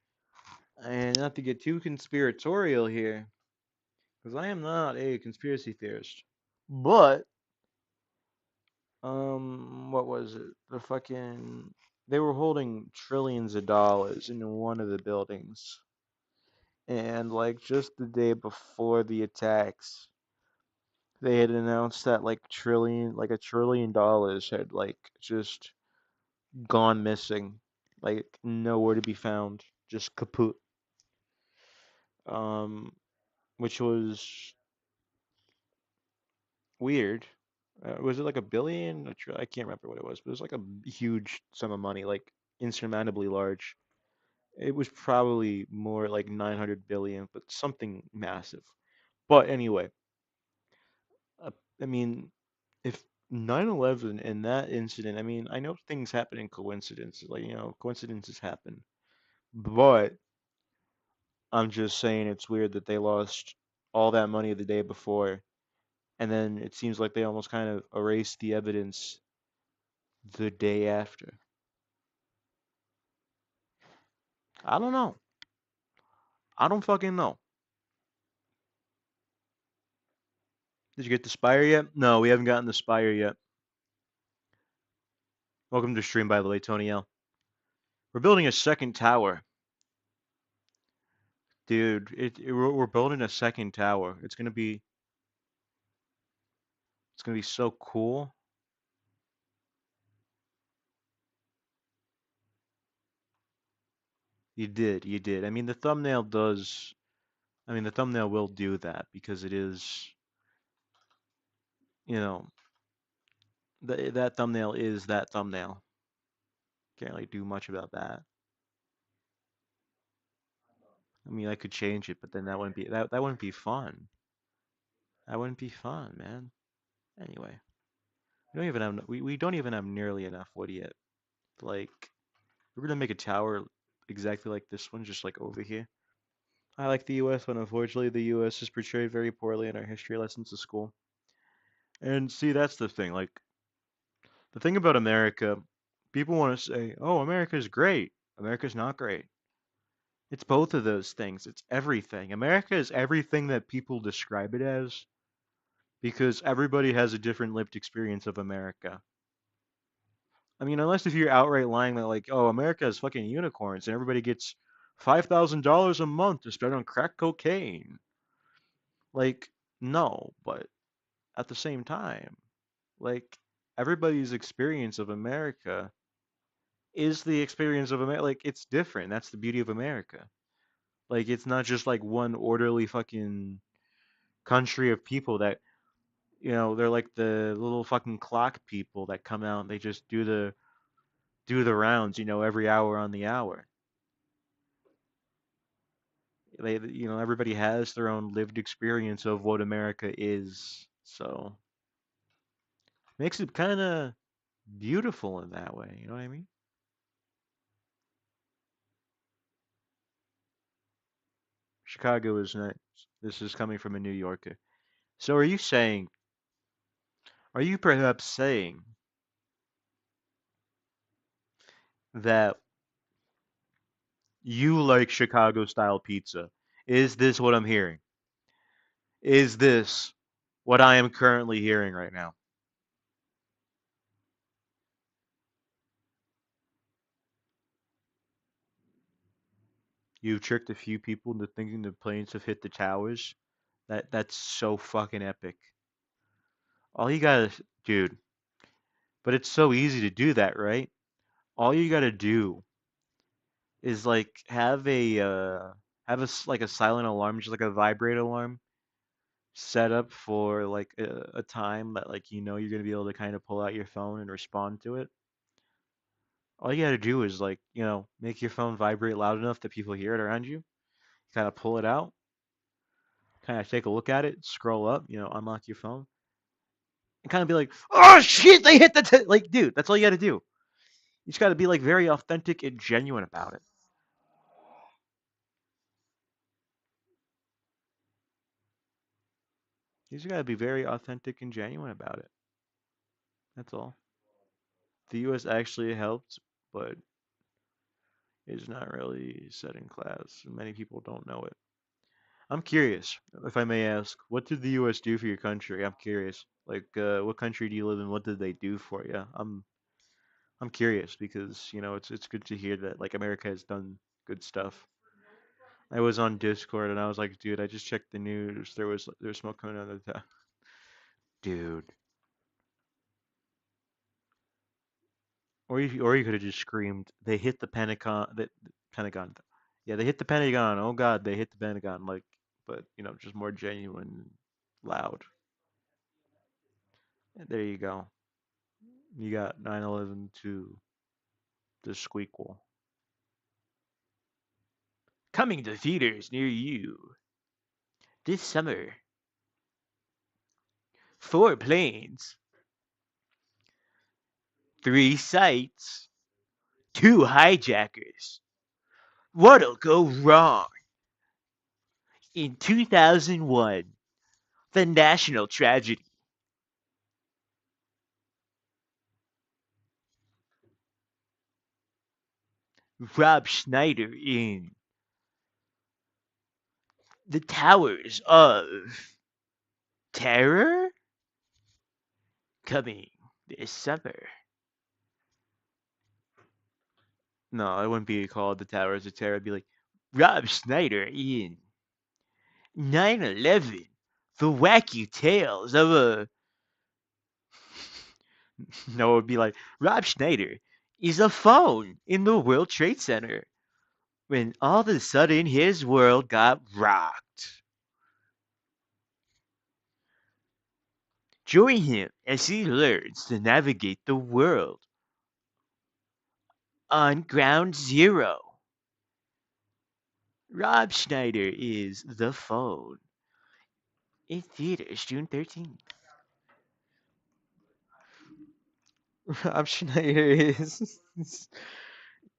and not to get too conspiratorial here, because I am not a conspiracy theorist, but what was it? They were holding trillions of dollars in one of the buildings, and like just the day before the attacks, they had announced that like $1 trillion had like just gone missing, like nowhere to be found, just kaput. Um, which was weird. Was it like a billion? I can't remember what it was, but it was like a huge sum of money, like insurmountably large. It was probably more like 900 billion, but something massive. But anyway, uh, I mean, if 9/11 and that incident, I mean, I know things happen in coincidences, like, coincidences happen, but I'm just saying it's weird that they lost all that money the day before, and then it seems like they almost kind of erased the evidence the day after. I don't know. I don't fucking know. Did you get the Spire yet? No, we haven't gotten the Spire yet. Welcome to stream, by the way, Tony L. We're building a second tower. Dude, we're building a second tower. It's gonna be so cool. You did. The thumbnail will do that because it is, you know, that thumbnail is that thumbnail. Can't really do much about that. I mean, I could change it, but then that wouldn't be fun. That wouldn't be fun, man. Anyway, we don't even have nearly enough wood yet. Like, we're gonna make a tower exactly like this one, just like over here. I like the U.S., but unfortunately, the U.S. is portrayed very poorly in our history lessons at school. And see, that's the thing. Like, the thing about America, people want to say, "Oh, America's great." America's not great. It's both of those things. It's everything. America is everything that people describe it as because everybody has a different lived experience of America. I mean, unless if you're outright lying that like, oh, America has fucking unicorns and everybody gets $5,000 a month to spend on crack cocaine. Like, no, but at the same time, like everybody's experience of America is the experience of America. Like it's different. That's the beauty of America. Like it's not just like one orderly fucking country of people that they're like the little fucking clock people that come out and they just do the rounds, every hour on the hour. Everybody has their own lived experience of what America is. So makes it kind of beautiful in that way. You know what I mean? Chicago is nice. This is coming from a New Yorker. So are you perhaps saying that you like Chicago style pizza? Is this what I'm hearing? Is this what I am currently hearing right now? You've tricked a few people into thinking the planes have hit the towers. That's so fucking epic. All you gotta, dude, but it's so easy to do that, right? All you gotta do is like like a silent alarm, just like a vibrate alarm set up for like a time that like you're gonna be able to kind of pull out your phone and respond to it. All you gotta do is like, make your phone vibrate loud enough that people hear it around you. Kind of pull it out, kind of take a look at it, scroll up, unlock your phone, and kind of be like, "Oh shit, they hit the like, dude." That's all you gotta do. You just gotta be like very authentic and genuine about it. You just gotta be very authentic and genuine about it. That's all. The U.S. actually helped, but is not really set in class, and many people don't know it. I'm curious, if I may ask, what did the U.S. do for your country? I'm curious. Like, what country do you live in? What did they do for you? I'm curious because it's good to hear that like America has done good stuff. I was on Discord and I was like, dude, I just checked the news. There was smoke coming out of the town. Dude, or you could have just screamed, they hit the Pentagon. The Pentagon. Yeah, they hit the Pentagon. Oh God, they hit the Pentagon. Like, but just more genuine, loud. There you go. You got 9/11 to the squeakle. Coming to theaters near you this summer. 4 planes, 3 sites, 2 hijackers. What'll go wrong? In 2001, the national tragedy. Rob Schneider in the Towers of Terror? Coming this summer. No, it wouldn't be called the Towers of Terror. It'd be like Rob Schneider in 9/11. The wacky tales of a. No, it would be like Rob Schneider is a phone in the World Trade Center when all of a sudden his world got rocked. Join him as he learns to navigate the world on Ground Zero. Rob Schneider is the phone in theaters June 13th. Rob Schneider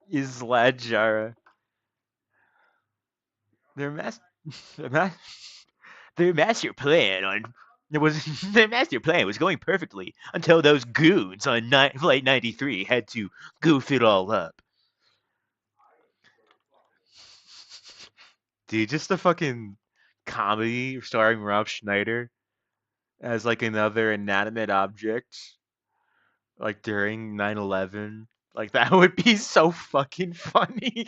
is Ladjara. Their mas- their, ma- their master plan on it was their master plan was going perfectly until those goons on Flight 93 had to goof it all up. Dude, just the fucking comedy starring Rob Schneider as like another inanimate object, like during 9/11. Like that would be so fucking funny.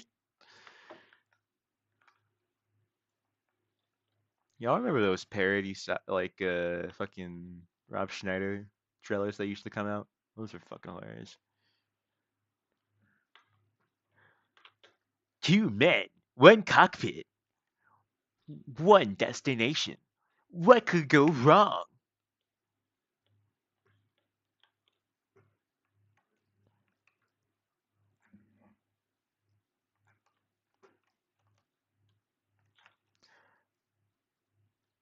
Y'all remember those parody like fucking Rob Schneider trailers that used to come out? Those are fucking hilarious. Two men, one cockpit, one destination. What could go wrong?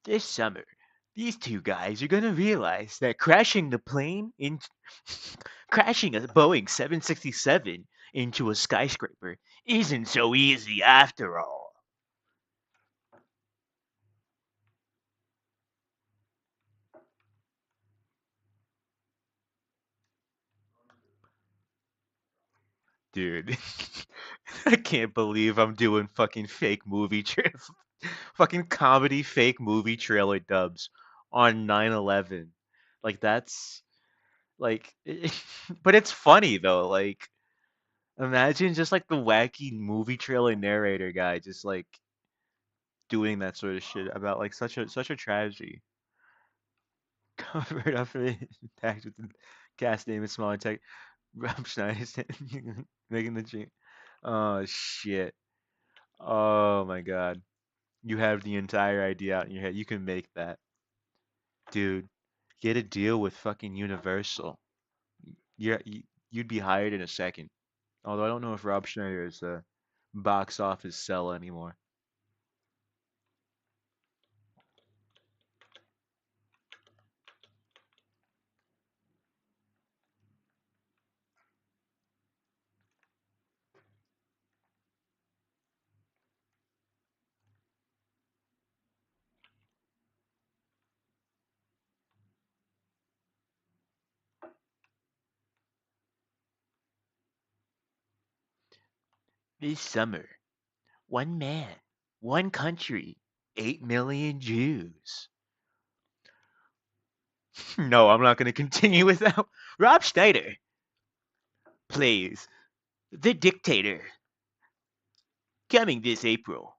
This summer, these two guys are gonna realize that crashing a Boeing 767 into a skyscraper isn't so easy after all. Dude, I can't believe I'm doing fucking fake fucking comedy fake movie trailer dubs on 9/11. Like that's like but it's funny though. Like imagine just like the wacky movie trailer narrator guy just like doing that sort of shit about like such a tragedy. Covered up in tagged with the cast name and small tech. Rob Schneider's making the change. Oh shit. Oh my god. You have the entire idea out in your head. You can make that. Dude, get a deal with fucking Universal. You'd be hired in a second. Although I don't know if Rob Schneider is a box office sell anymore. This summer, one man, one country, 8 million Jews. No, I'm not going to continue without. Rob Schneider plays the dictator coming this April.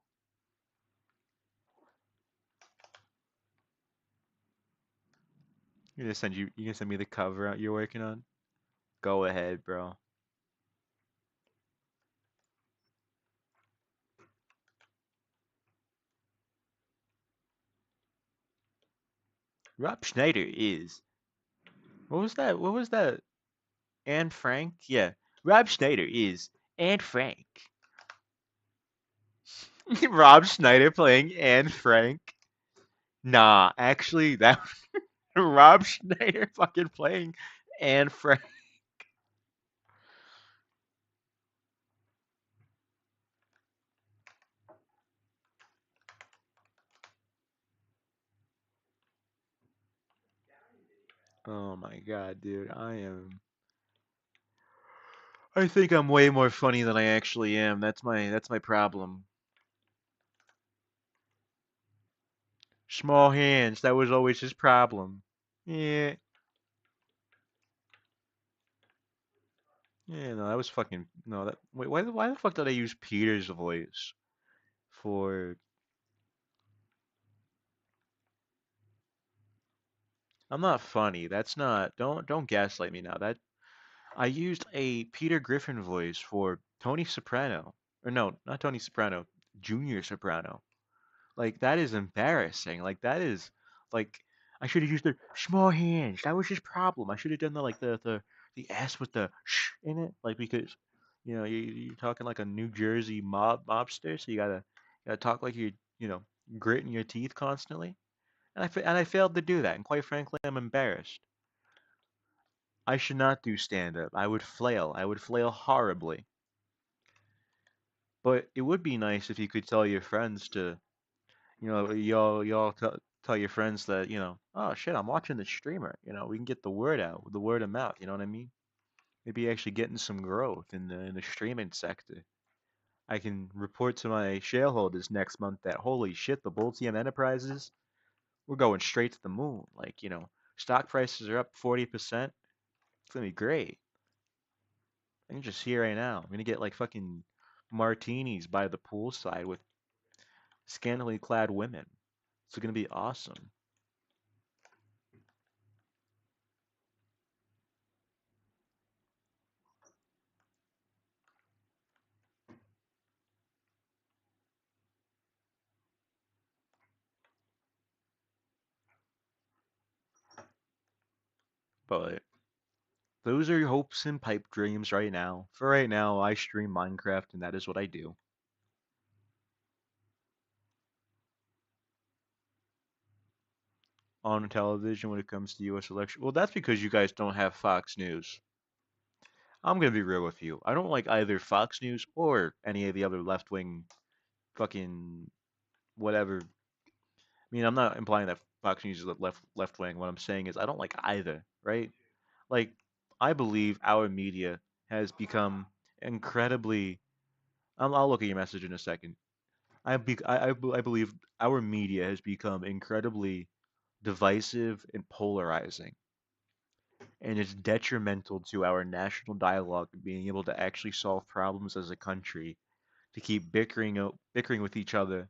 You gonna send me the cover out you're working on? Go ahead, bro. Rob Schneider is what was that? What was that? Anne Frank? Yeah. Rob Schneider is Anne Frank. Rob Schneider playing Anne Frank? Nah, actually that Rob Schneider fucking playing Anne Frank. Oh my god, dude. I think I'm way more funny than I actually am. That's my problem. Small hands, that was always his problem. Yeah. Yeah, no, that was fucking no. That wait, why the fuck did I use Peter's voice for? I'm not funny. That's not. Don't gaslight me now. That I used a Peter Griffin voice for Tony Soprano, or no, not Tony Soprano, Junior Soprano. Like that is embarrassing. Like that is like I should have used the small hands. That was his problem. I should have done the S with the sh in it. Like because you're talking like a New Jersey mobster, so you gotta talk like you're gritting your teeth constantly. And I failed to do that. And quite frankly, I'm embarrassed. I should not do stand up. I would flail. I would flail horribly. But it would be nice if you could tell your friends to y'all tell your friends that, oh shit, I'm watching the streamer. We can get the word out, the word of mouth. You know what I mean? Maybe actually getting some growth in the streaming sector. I can report to my shareholders next month that holy shit, the bowltm Enterprises, we're going straight to the moon. Like, stock prices are up 40%. It's gonna be great. I can just see right now. I'm gonna get like fucking martinis by the poolside with scantily clad women. It's gonna be awesome. But those are hopes and pipe dreams right now. For right now, I stream Minecraft, and that is what I do. On television when it comes to U.S. election. Well, that's because you guys don't have Fox News. I'm gonna be real with you. I don't like either Fox News or any of the other left wing fucking whatever. I mean, I'm not implying that Fox News is left wing. What I'm saying is I don't like either, right? Like, I believe our media has become incredibly. I'll look at your message in a second. I believe our media has become incredibly divisive and polarizing, and it's detrimental to our national dialogue and being able to actually solve problems as a country to keep bickering with each other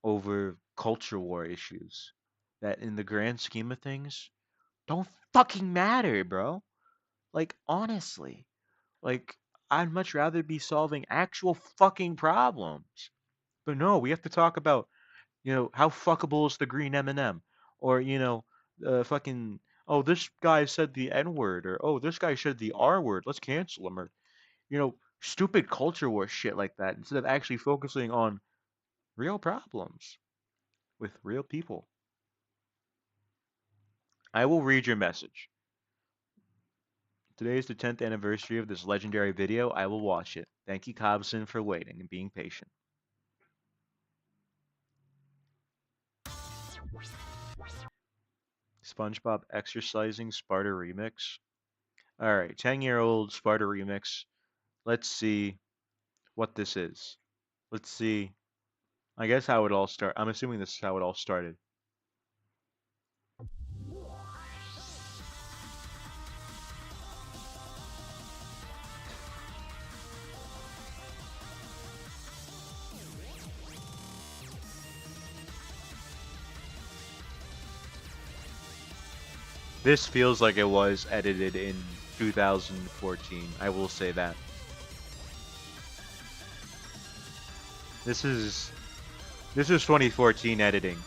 over culture war issues that in the grand scheme of things don't fucking matter, bro. Like honestly, like I'd much rather be solving actual fucking problems. But no, we have to talk about, how fuckable is the green M&M, or fucking, oh, this guy said the N word, or oh, this guy said the R word, let's cancel him, or stupid culture war shit like that instead of actually focusing on real problems with real people. I will read your message. Today is the 10th anniversary of this legendary video. I will watch it. Thank you, Cobson, for waiting and being patient. SpongeBob exercising Sparta remix. All right, 10-year-old Sparta remix. Let's see what this is. Let's see. I guess how it all started. I'm assuming this is how it all started. This feels like it was edited in 2014. I will say that. This is 2014 editing.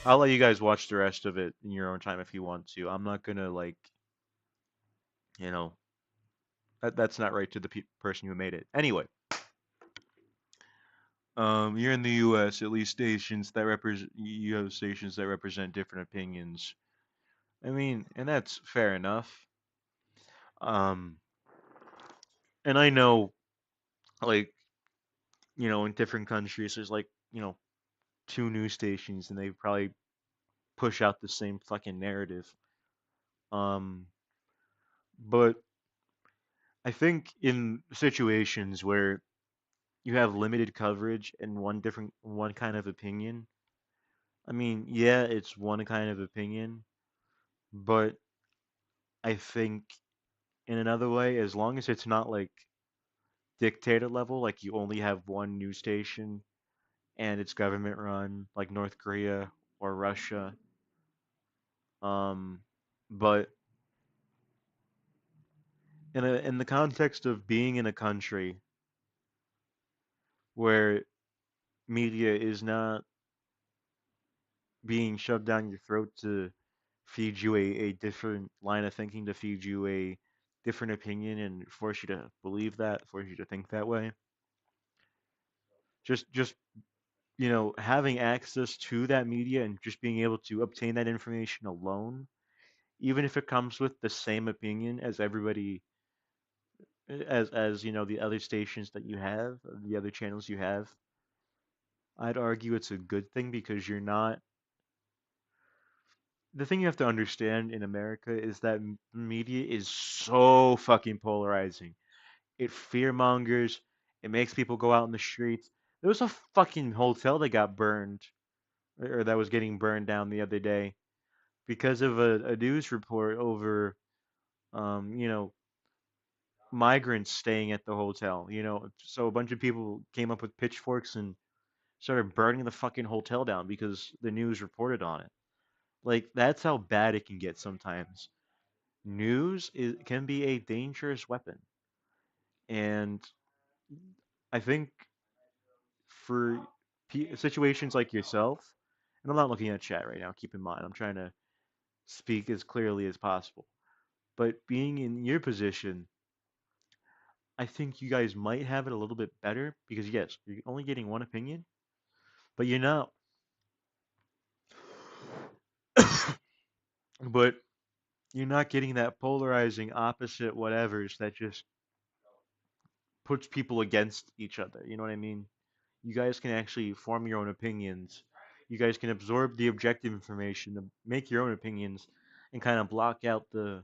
I'll let you guys watch the rest of it in your own time if you want to. I'm not gonna like, you know, that's not right to the person who made it. Anyway, you're in the U.S. At least stations that represent you have stations that represent different opinions. I mean, and that's fair enough. Um, and I know, like, in different countries, there's like, two news stations, and they probably push out the same fucking narrative. Um, but I think in situations where you have limited coverage and one kind of opinion, I mean, yeah, it's one kind of opinion, but I think in another way, as long as it's not like dictator level, like you only have one news station and it's government run, like North Korea or Russia. Um, but in the context of being in a country where media is not being shoved down your throat to feed you a different line of thinking, to feed you a different opinion and force you to believe that, force you to think that way. Just having access to that media and just being able to obtain that information alone, even if it comes with the same opinion as everybody, as the other stations that you have, the other channels you have, I'd argue it's a good thing because you're not. The thing you have to understand in America is that media is so fucking polarizing. It fear mongers. It makes people go out in the streets. There was a fucking hotel that got burned, or that was getting burned down the other day because of a news report over, um, you know, migrants staying at the hotel. So a bunch of people came up with pitchforks and started burning the fucking hotel down because the news reported on it. Like that's how bad it can get sometimes. Can be a dangerous weapon, and I think for situations like yourself, and And I'm not looking at chat right now. Keep in mind, I'm trying to speak as clearly as possible. But being in your position, I think you guys might have it a little bit better because yes, you're only getting one opinion, but you're not. But you're not getting that polarizing opposite whatevers that just puts people against each other. You know what I mean? You guys can actually form your own opinions. You guys can absorb the objective information to make your own opinions and kind of block out the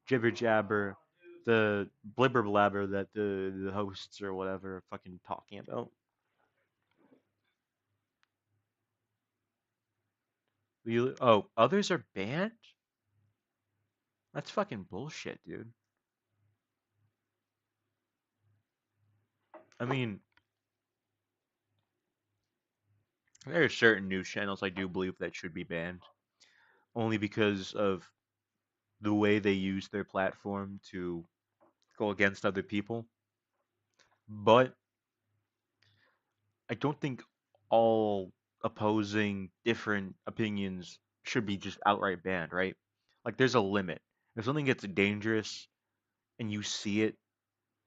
jibber jabber, the blibber blabber that the hosts or whatever are fucking talking about. Oh, others are banned? That's fucking bullshit, dude. I mean, there are certain news channels I do believe that should be banned, only because of the way they use their platform to go against other people. But I don't think all opposing different opinions should be just outright banned, right? Like there's a limit. If something gets dangerous and you see it,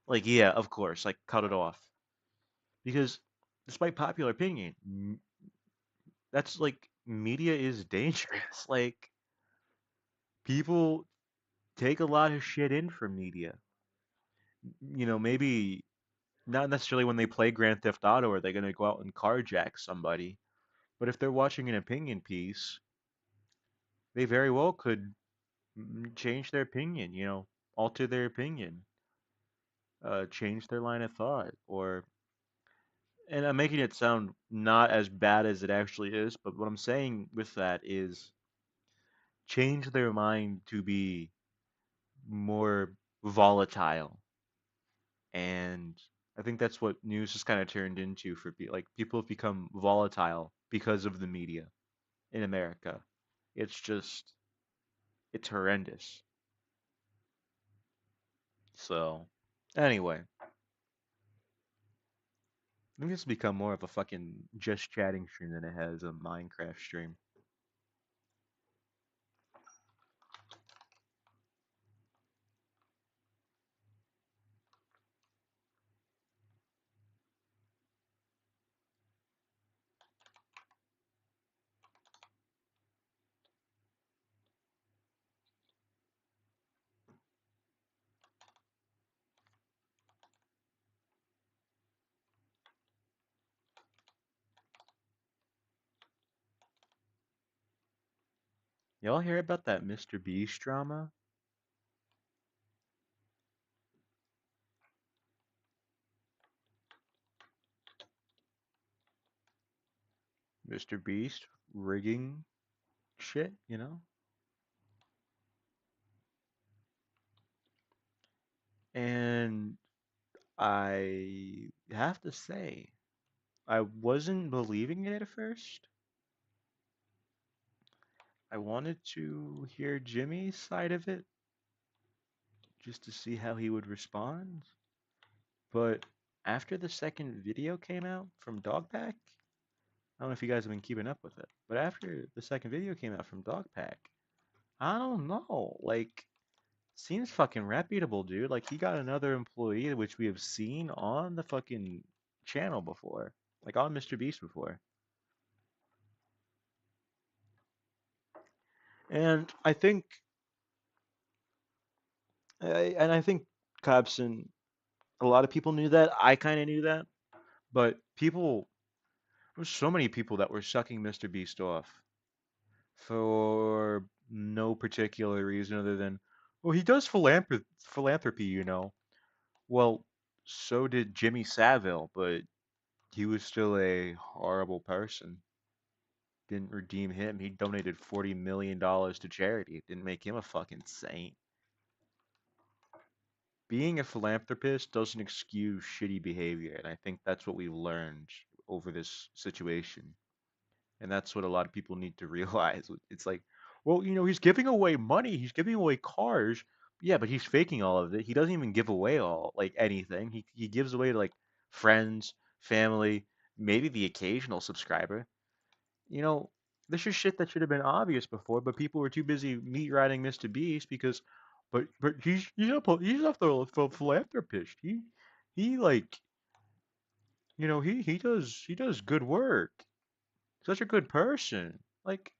like yeah, of course, like cut it off. Because despite popular opinion, that's like media is dangerous. Like people take a lot of shit in from media. Maybe not necessarily when they play Grand Theft Auto are they going to go out and carjack somebody, but if they're watching an opinion piece, they very well could change their opinion, alter their opinion, change their line of thought, or and I'm making it sound not as bad as it actually is, but what I'm saying with that is change their mind to be more volatile. And I think that's what news has kind of turned into for people. Like people have become volatile because of the media in America. It's just it's horrendous. So anyway, I think this has become more of a fucking just chatting stream than it has a Minecraft stream. Y'all hear about that Mr. Beast drama? Mr. Beast rigging shit? And I have to say, I wasn't believing it at first. I wanted to hear Jimmy's side of it just to see how he would respond. But after the second video came out from Dogpack, I don't know if you guys have been keeping up with it, but after the second video came out from Dogpack, I don't know, like, seems fucking reputable, dude. Like, he got another employee, which we have seen on the fucking channel before, like on Mr. Beast before. And I think Cobson, a lot of people knew that. I kind of knew that, but there's so many people that were sucking Mr. Beast off for no particular reason other than, well, he does philanthropy. Well, so did Jimmy Savile, but he was still a horrible person. Didn't redeem him. He donated $40 million to charity. It didn't make him a fucking saint. Being a philanthropist doesn't excuse shitty behavior, and I think that's what we've learned over this situation. And that's what a lot of people need to realize. It's like, well, he's giving away money, he's giving away cars. Yeah, but he's faking all of it. He doesn't even give away all like anything. He gives away to like friends, family, maybe the occasional subscriber. You know, This is shit that should have been obvious before, but people were too busy meat riding Mr. Beast because, but he's a philanthropist. He like he does good work. Such a good person. Like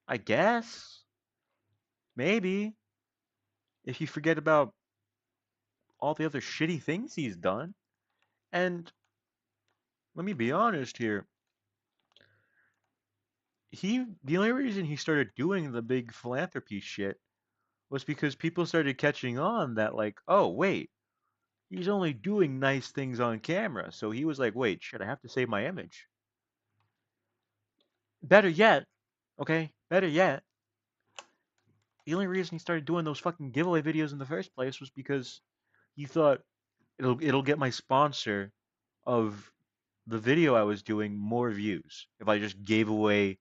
I guess maybe if you forget about all the other shitty things he's done. And let me be honest here. The only reason he started doing the big philanthropy shit was because people started catching on that like, oh wait, he's only doing nice things on camera. So he was like, wait, shit, I have to save my image. Better yet, okay, better yet, the only reason he started doing those fucking giveaway videos in the first place was because he thought it'll get my sponsor of the video I was doing more views if I just gave away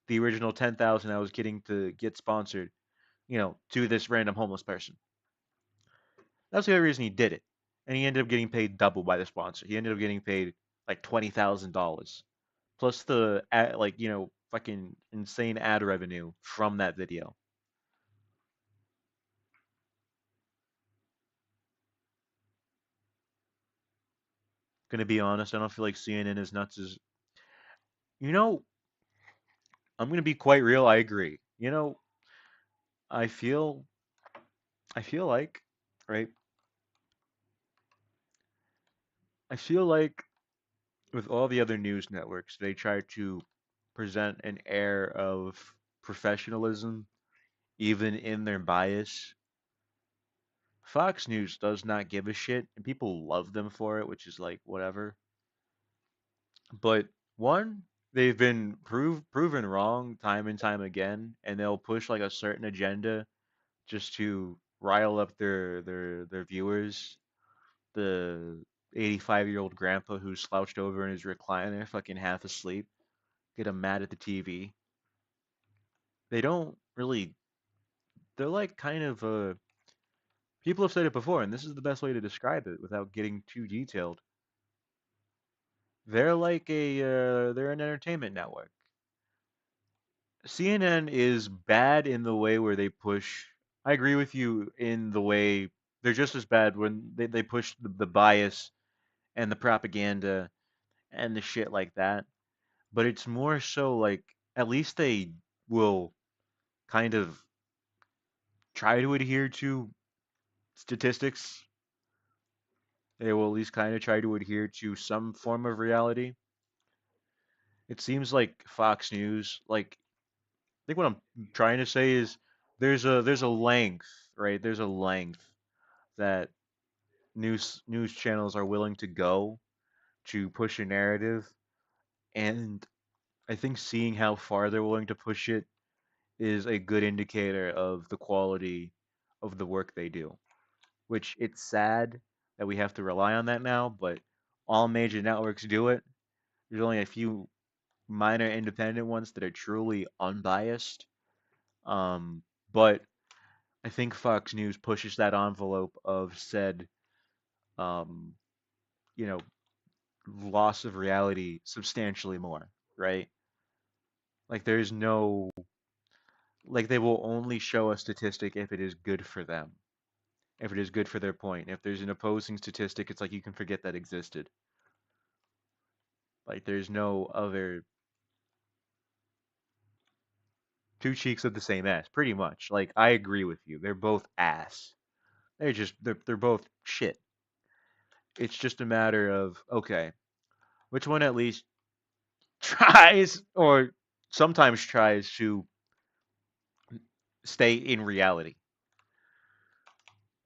the original 10,000 I was getting to get sponsored, to this random homeless person. That's the only reason he did it. And he ended up getting paid double by the sponsor. He ended up getting paid like $20,000 plus the fucking insane ad revenue from that video. Gonna be honest, I don't feel like CNN is nuts as you know. I'm gonna be quite real. I agree. I feel I feel like right. I feel like with all the other news networks, they try to present an air of professionalism, even in their bias. Fox News does not give a shit, and people love them for it, which is like whatever. But one, they've been proven wrong time and time again, and they'll push like a certain agenda just to rile up their viewers. The 85-year-old grandpa who's slouched over in his recliner, fucking half asleep, get him mad at the TV. They don't really. They're like kind of people have said it before, and this is the best way to describe it without getting too detailed. They're an entertainment network. CNN is bad in the way where they push. I agree with you in the way they're just as bad when they push the bias and the propaganda and the shit like that. But it's more so like at least they will kind of try to adhere to statistics. They will at least kind of try to adhere to some form of reality. It seems like Fox News, like I think what I'm trying to say is there's a length, right? There's a length that news channels are willing to go to push a narrative, and I think seeing how far they're willing to push it is a good indicator of the quality of the work they do. Which it's sad that we have to rely on that now, but all major networks do it. There's only a few minor independent ones that are truly unbiased. But I think Fox News pushes that envelope of said, um, you know, loss of reality substantially more, right? Like there's no, like they will only show a statistic if it is good for them, if it is good for their point. If there's an opposing statistic, it's like you can forget that existed. Like there's no other two cheeks of the same ass, pretty much. Like I agree with you. They're both ass. They're both shit. It's just a matter of okay, which one at least tries or sometimes tries to stay in reality.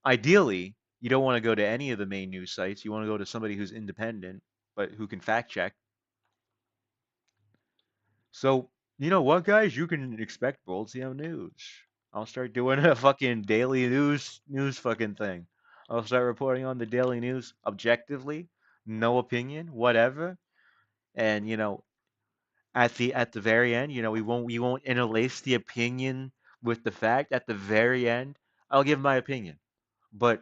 Ideally, you don't want to go to any of the main news sites. You want to go to somebody who's independent, but who can fact check. So, you know what, guys? You can expect bowltm news. I'll start doing a fucking daily news fucking thing. I'll start reporting on the daily news objectively, no opinion, whatever. And at the very end, we won't interlace the opinion with the fact. At the very end, I'll give my opinion. But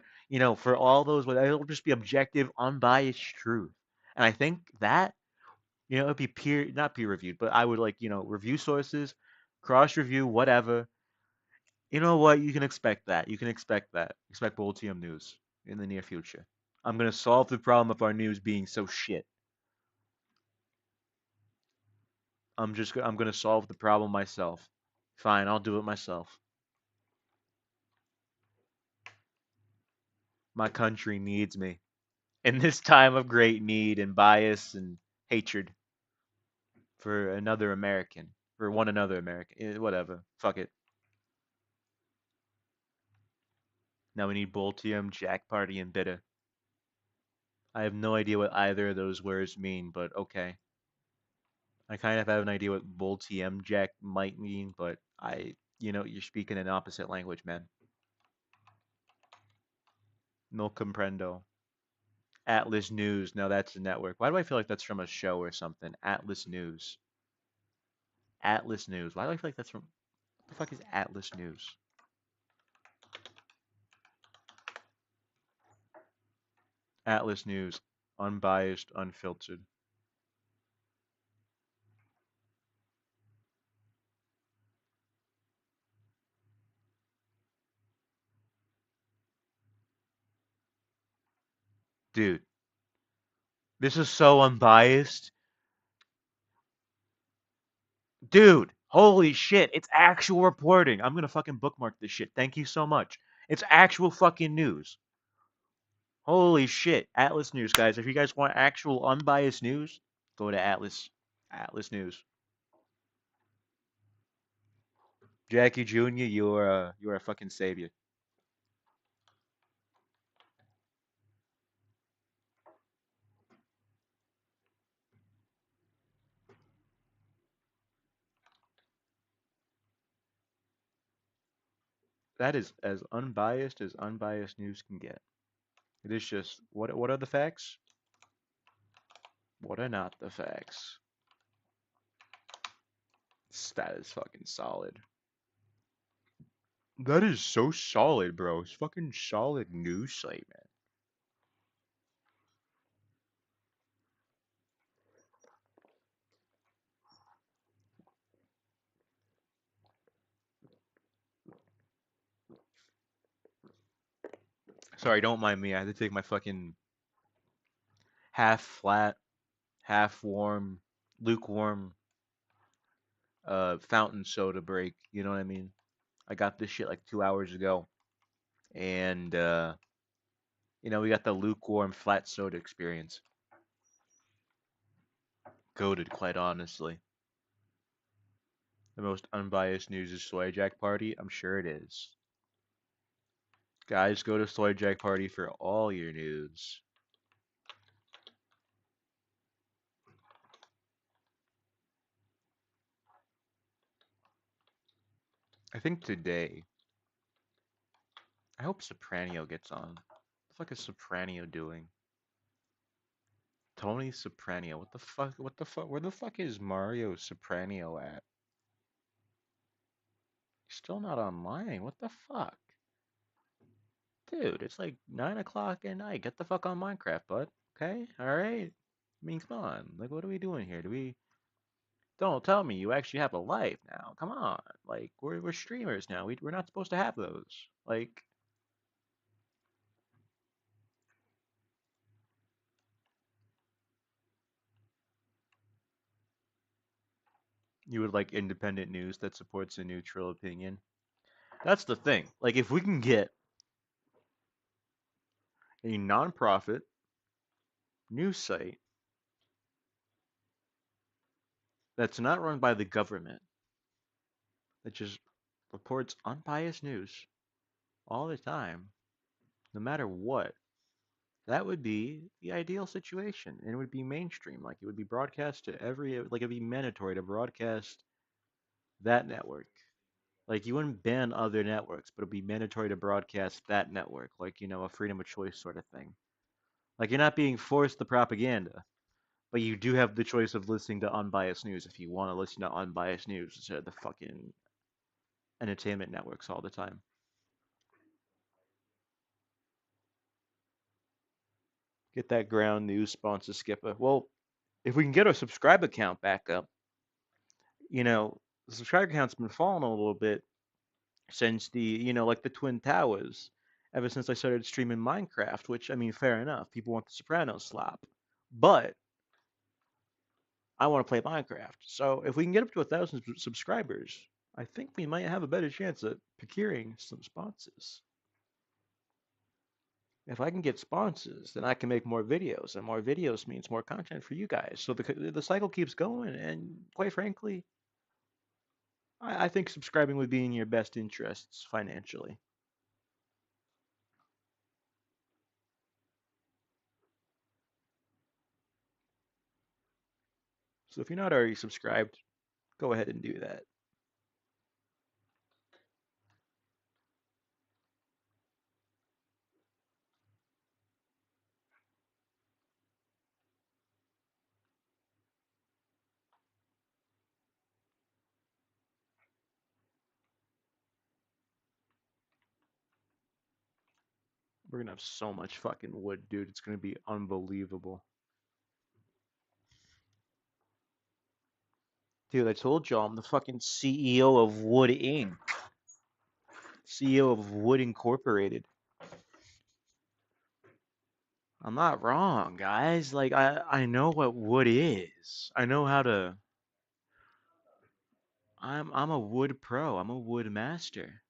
for all those, it'll just be objective, unbiased truth. And I think that You know, it'd be not peer reviewed, but I would like, review sources, cross review, whatever. You know what? You can expect that. You can expect that. Expect bowltm news in the near future. I'm gonna solve the problem of our news being so shit. I'm gonna solve the problem myself. Fine, I'll do it myself. My country needs me in this time of great need and bias and hatred for another American, for one another American. Whatever. Fuck it. Now we need bowltm, jack party, and bitter. I have no idea what either of those words mean, but okay. I kind of have an idea what bull TM Jack might mean, but you're speaking an opposite language, man. No comprendo. Atlas News. No, that's a network. Why do I feel like that's from a show or something? Atlas News. Atlas News. Why do I feel like that's from? What the fuck is Atlas News? Atlas News. Unbiased, unfiltered. Dude, this is so unbiased. Dude, holy shit. It's actual reporting. I'm gonna fucking bookmark this shit. Thank you so much. It's actual fucking news. Holy shit. Atlas News, guys. If you guys want actual unbiased news, go to Atlas. Atlas News. Jackie Jr., you're a fucking savior. That is as unbiased news can get. It is just what are the facts? What are not the facts? That is fucking solid. That is so solid, bro. It's fucking solid news site, man. Sorry, don't mind me. I had to take my fucking half flat, half warm, lukewarm fountain soda break. You know what I mean? I got this shit like 2 hours ago, and we got the lukewarm flat soda experience. Goated, quite honestly. The most unbiased news is Soy Jack Party. I'm sure it is. Guys, go to Soy Jack Party for all your news. I think today. I hope Sopranio gets on. What the fuck is Sopranio doing? Tony Sopranio. What the fuck? What the fuck? Where the fuck is Mario Sopranio at? Still not online. What the fuck? Dude, it's like 9 o'clock at night. Get the fuck on Minecraft, bud. Okay? Alright? I mean, come on. Like, what are we doing here? Don't tell me you actually have a life now. Come on. Like, we're streamers now. We're not supposed to have those. Like, you would like independent news that supports a neutral opinion. That's the thing. Like, if we can get a nonprofit news site that's not run by the government, that just reports unbiased news all the time, no matter what, that would be the ideal situation. And it would be mainstream. Like, it would be broadcast to like, it'd be mandatory to broadcast that network. Like, you wouldn't ban other networks, but it'd be mandatory to broadcast that network. Like, a freedom of choice sort of thing. Like, you're not being forced the propaganda, but you do have the choice of listening to unbiased news if you want to listen to unbiased news instead of the fucking entertainment networks all the time. Get that ground news sponsor, Skipper. Well, if we can get our subscriber count back up, you know, the subscriber count's been falling a little bit since like the Twin Towers, ever since I started streaming Minecraft, which, I mean, fair enough. People want the Sopranos slop. But I want to play Minecraft. So if we can get up to 1,000 subscribers, I think we might have a better chance at procuring some sponsors. If I can get sponsors, then I can make more videos, and more videos means more content for you guys. So the cycle keeps going, and quite frankly, I think subscribing would be in your best interests financially. So if you're not already subscribed, go ahead and do that. We're gonna have so much fucking wood, dude. It's gonna be unbelievable. Dude, I told y'all I'm the fucking CEO of Wood Inc. CEO of Wood Incorporated. I'm not wrong, guys. Like I know what wood is. I know how to I'm a wood pro. I'm a wood master.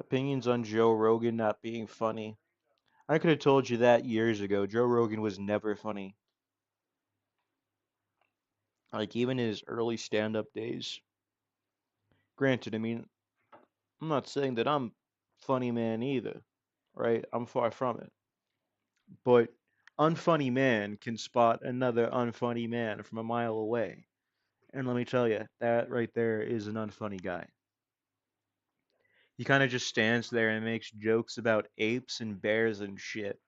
Opinions on Joe Rogan not being funny. I could have told you that years ago. Joe Rogan was never funny. Like even his early stand-up days. Granted, I mean, I'm not saying that I'm funny man either, right? I'm far from it. But unfunny man can spot another unfunny man from a mile away. And let me tell you, that right there is an unfunny guy. He kind of just stands there and makes jokes about apes and bears and shit.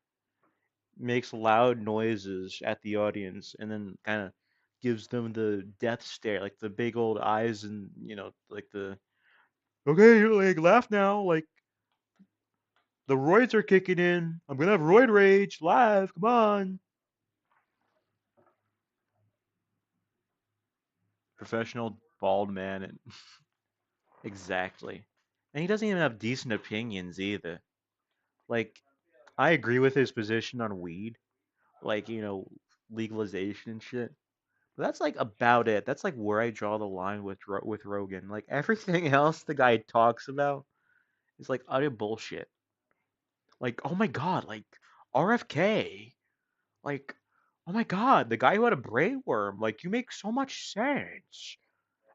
Makes loud noises at the audience and then kind of gives them the death stare, like the big old eyes and, like the, okay, like, laugh now, like, the roids are kicking in. I'm gonna have roid rage live, come on. Professional bald man. And exactly. And he doesn't even have decent opinions either. Like, I agree with his position on weed, like, legalization and shit. But that's like about it. That's like where I draw the line with Rogan. Like everything else the guy talks about is like utter bullshit. Like, oh my god, like RFK, like, oh my god, the guy who had a brainworm. Like, you make so much sense.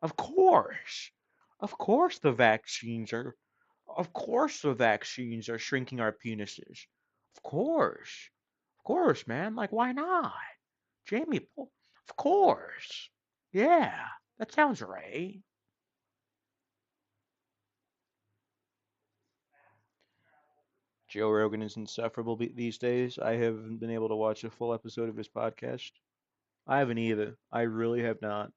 Of course, of course of course the vaccines are shrinking our penises. Of course. Of course, man. Like, why not? Jamie, of course. Yeah, that sounds right. Joe Rogan is insufferable these days. I haven't been able to watch a full episode of his podcast. I haven't either. I really have not.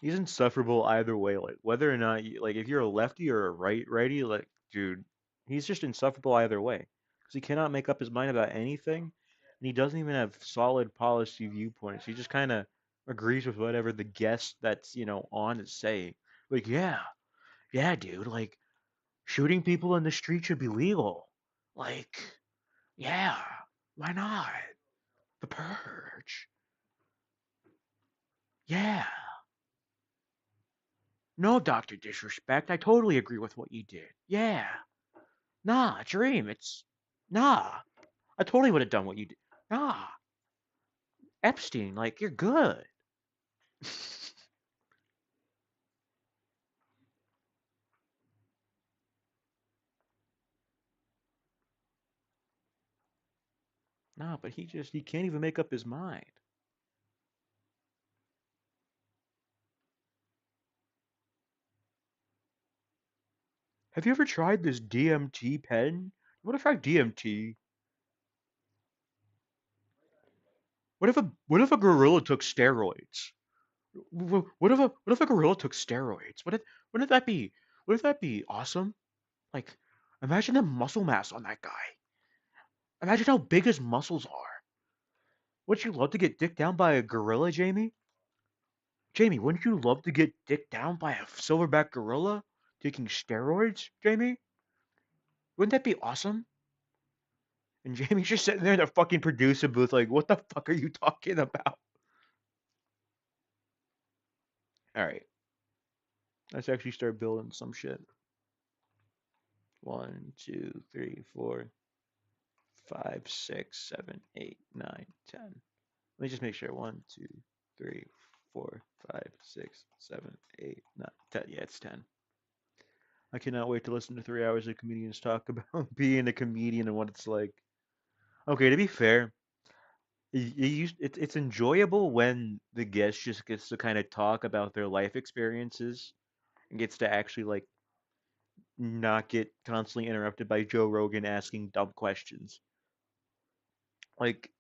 He's insufferable either way. Like whether or not like if you're a lefty or a righty, like dude, he's just insufferable either way because he cannot make up his mind about anything, and he doesn't even have solid policy viewpoints. He just kind of agrees with whatever the guest that's on is saying. Like yeah, dude, like shooting people in the street should be legal. Like yeah, why not? The purge. Yeah. No, Dr. Disrespect. I totally agree with what you did. Yeah. Nah, Dream, it's. Nah. I totally would have done what you did. Nah. Epstein, like, you're good. Nah, but he can't even make up his mind. Have you ever tried this DMT pen? What if I DMT? What if a gorilla took steroids? What if a gorilla took steroids? Wouldn't that be wouldn't that be awesome? Like, imagine the muscle mass on that guy. Imagine how big his muscles are. Wouldn't you love to get dicked down by a gorilla, Jamie? Jamie, wouldn't you love to get dicked down by a silverback gorilla taking steroids, Jamie? Wouldn't that be awesome? And Jamie's just sitting there in the fucking producer booth, like, what the fuck are you talking about? All right, let's actually start building some shit. 1, 2, 3, 4, 5, 6, 7, 8, 9, 10. Let me just make sure. 1, 2, 3, 4, 5, 6, 7, 8, 9, 10. Yeah, it's 10. I cannot wait to listen to 3 hours of comedians talk about being a comedian and what it's like. Okay, to be fair, it's enjoyable when the guest just gets to kind of talk about their life experiences and gets to actually like not get constantly interrupted by Joe Rogan asking dumb questions. Like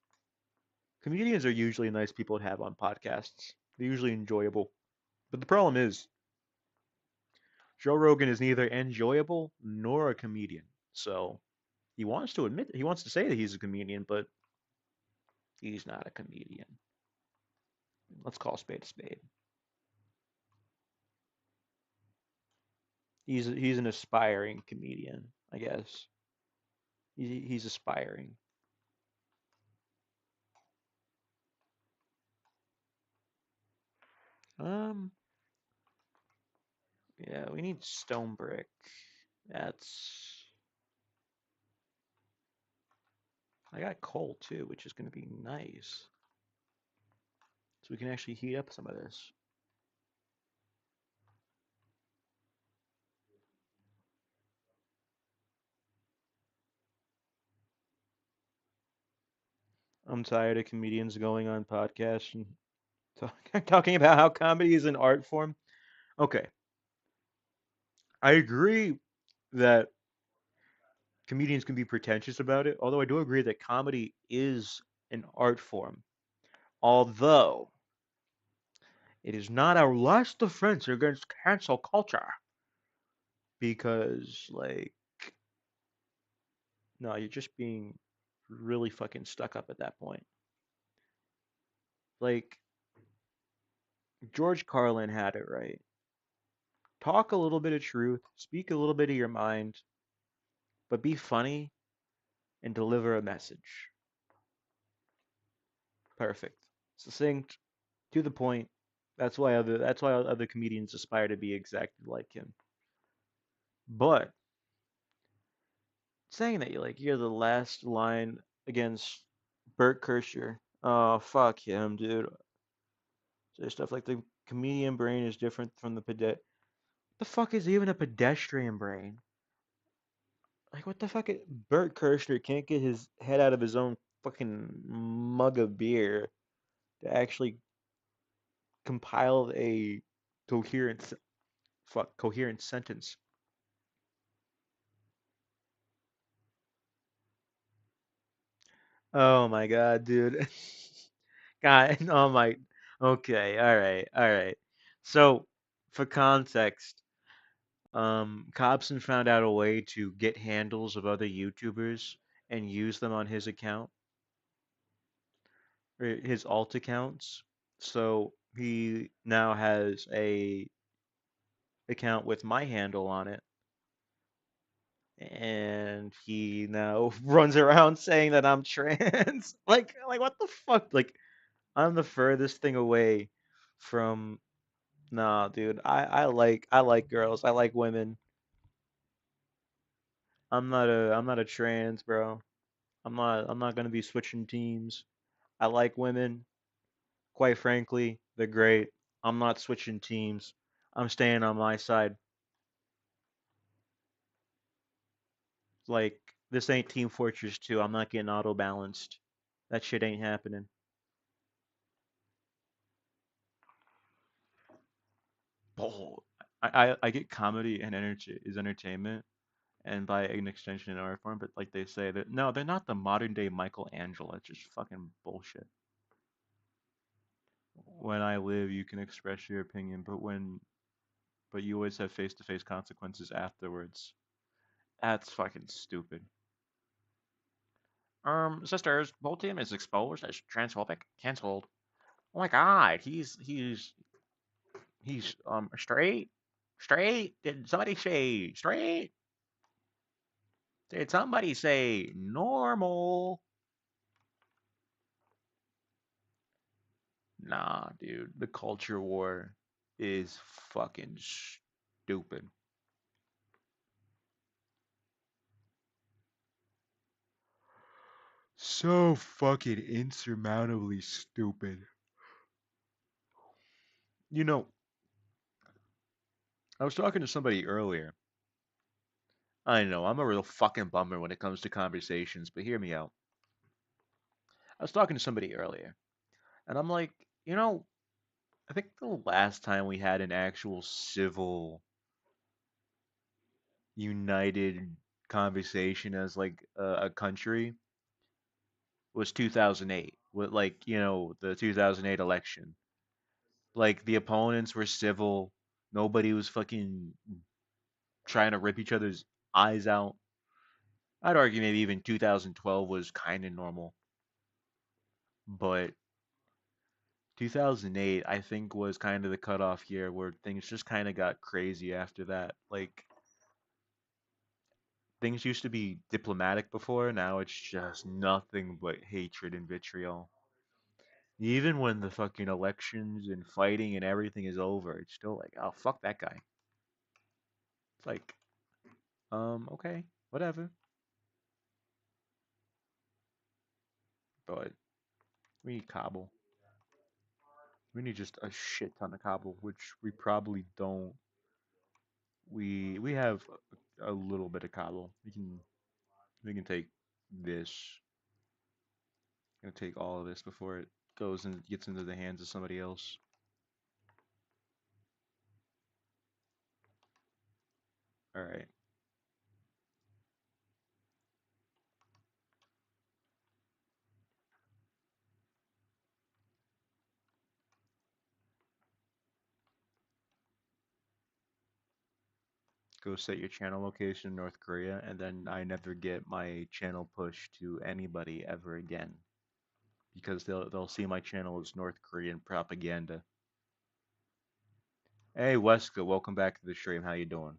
comedians are usually nice people to have on podcasts. They're usually enjoyable. But the problem is Joe Rogan is neither enjoyable nor a comedian. So he wants to say that he's a comedian, but he's not a comedian. Let's call a spade a spade. He's an aspiring comedian, I guess. He's aspiring. Um, yeah, we need stone brick. That's I got coal too, which is going to be nice. So we can actually heat up some of this. I'm tired of comedians going on podcasts and talking about how comedy is an art form. Okay, I agree that comedians can be pretentious about it, although I do agree that comedy is an art form. Although it is not our last defense against cancel culture. Because, like, no, you're just being really fucking stuck up at that point. Like, George Carlin had it right. Talk a little bit of truth, speak a little bit of your mind, but be funny and deliver a message. Perfect. Succinct, to the point. That's why other comedians aspire to be exactly like him. But saying that you're the last line against Bert Kreischer. Oh fuck him, dude. So stuff like the comedian brain is different from the The fuck is even a pedestrian brain? Like what the fuck? Bert Kreischer can't get his head out of his own fucking mug of beer to actually compile a coherent coherent sentence. Oh my god, dude. God, oh my. Okay, all right, all right. So, for context, Cobson found out a way to get handles of other YouTubers and use them on his account, or his alt accounts. So he now has a account with my handle on it, and he now runs around saying that I'm trans. Like what the fuck? Like I'm the furthest thing away from. Nah, dude. I like girls. I like women. I'm not a trans, bro. I'm not gonna be switching teams. I like women. Quite frankly, they're great. I'm not switching teams. I'm staying on my side. Like this ain't Team Fortress 2. I'm not getting auto balanced. That shit ain't happening. Oh, I get comedy and energy is entertainment, and by an extension an art form. But like they say that no, they're not the modern day Michelangelo. It's just fucking bullshit. When I live, you can express your opinion, but you always have face to face consequences afterwards. That's fucking stupid. Sisters, bowltm is exposed as transphobic. Cancelled. Oh my god, he's straight? Straight? Did somebody say straight? Did somebody say normal? Nah, dude, the culture war is fucking stupid. So fucking insurmountably stupid. You know, I was talking to somebody earlier. I know, I'm a real fucking bummer when it comes to conversations, but hear me out. I was talking to somebody earlier, and I'm like, you know, I think the last time we had an actual civil, united conversation as like a country was 2008 with like, the 2008 election. Like the opponents were civil. Nobody was fucking trying to rip each other's eyes out. I'd argue maybe even 2012 was kind of normal, but 2008 I think was kind of the cutoff year where things just kind of got crazy after that. Like things used to be diplomatic before, now it's just nothing but hatred and vitriol. Even when the fucking elections and fighting and everything is over, it's still like, oh fuck that guy. It's like, okay, whatever. But we need cobble. We need just a shit ton of cobble, which we probably don't. We have a little bit of cobble. We can take this. Gonna take all of this before it goes and gets into the hands of somebody else. All right. Go set your channel location in North Korea, and then I never get my channel pushed to anybody ever again because they'll see my channel as North Korean propaganda. Hey Weska, welcome back to the stream. How you doing?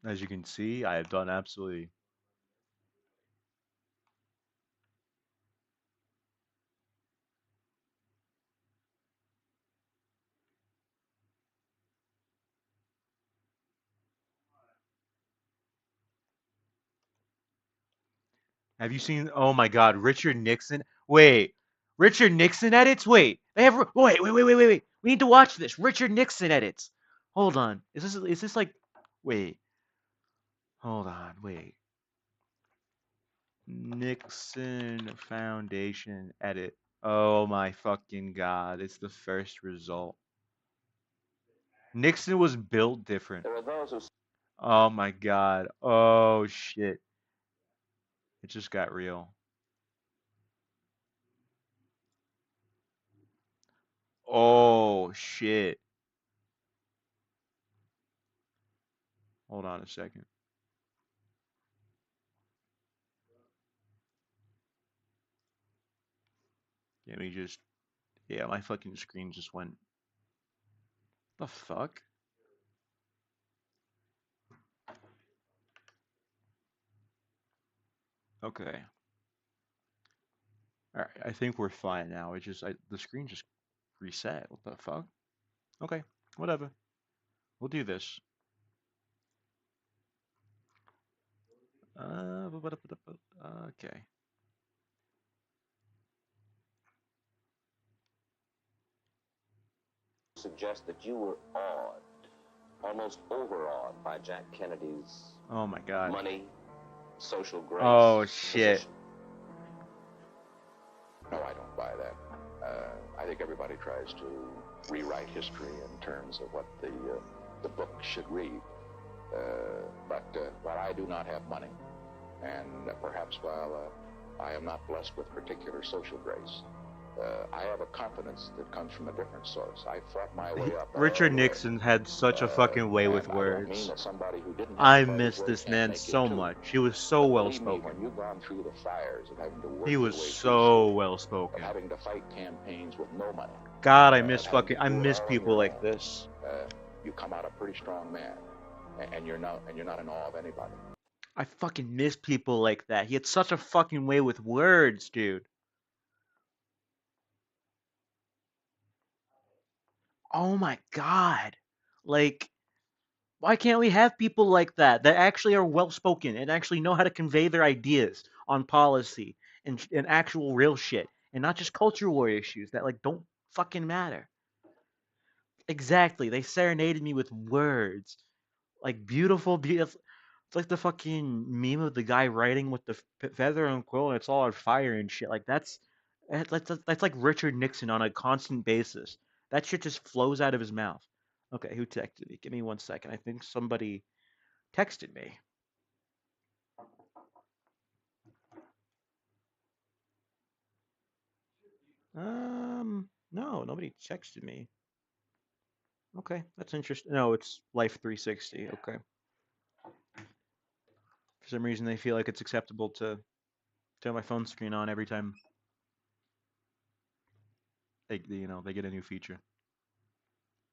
As you can see, I have done absolutely. Have you seen? Oh my God, Richard Nixon. Wait, Richard Nixon edits. Wait, they have. Wait. We need to watch this. Richard Nixon edits. Hold on. Is this like? Wait. Hold on. Wait. Nixon Foundation edit. Oh my fucking God! It's the first result. Nixon was built different. Oh my God. Oh shit. It just got real. Oh shit. Hold on a second. Let me just. Yeah, my fucking screen just went. The fuck? Okay. Alright, I think we're fine now. The screen just reset. What the fuck? Okay, whatever. We'll do this. Okay. Suggest that you were awed, almost overawed by Jack Kennedy's Oh my God. money, social grace. Oh shit. Position. No, I don't buy that. I think everybody tries to rewrite history in terms of what the book should read. But while I do not have money, and perhaps while I am not blessed with particular social grace, I have a confidence that comes from a different source. I fought my way up all Richard the way. Nixon had such a fucking way with And I don't mean words. that somebody who didn't have to I fight his miss way this can't man make it so too. much. He was so But well believe me, when spoken. you've gone through the fires of having to work He your was way through so school, well of spoken. having to fight campaigns with no money, God, I of miss having to fucking I do it miss all on people your like own, this. you come out a pretty strong man, and you're not in awe of anybody. I fucking miss people like that. He had such a fucking way with words, dude. Oh my god. Like, why can't we have people like that that actually are well spoken and actually know how to convey their ideas on policy and actual real shit and not just culture war issues that like don't fucking matter. Exactly. They serenaded me with words. Like beautiful, beautiful. It's like the fucking meme of the guy writing with the feather and quill, and it's all on fire and shit. Like that's like Richard Nixon on a constant basis. That shit just flows out of his mouth. Okay, who texted me? Give me 1 second. I think somebody texted me. No, nobody texted me. Okay, that's interesting. No, it's Life 360. Okay. For some reason, they feel like it's acceptable to turn my phone screen on every time they get a new feature.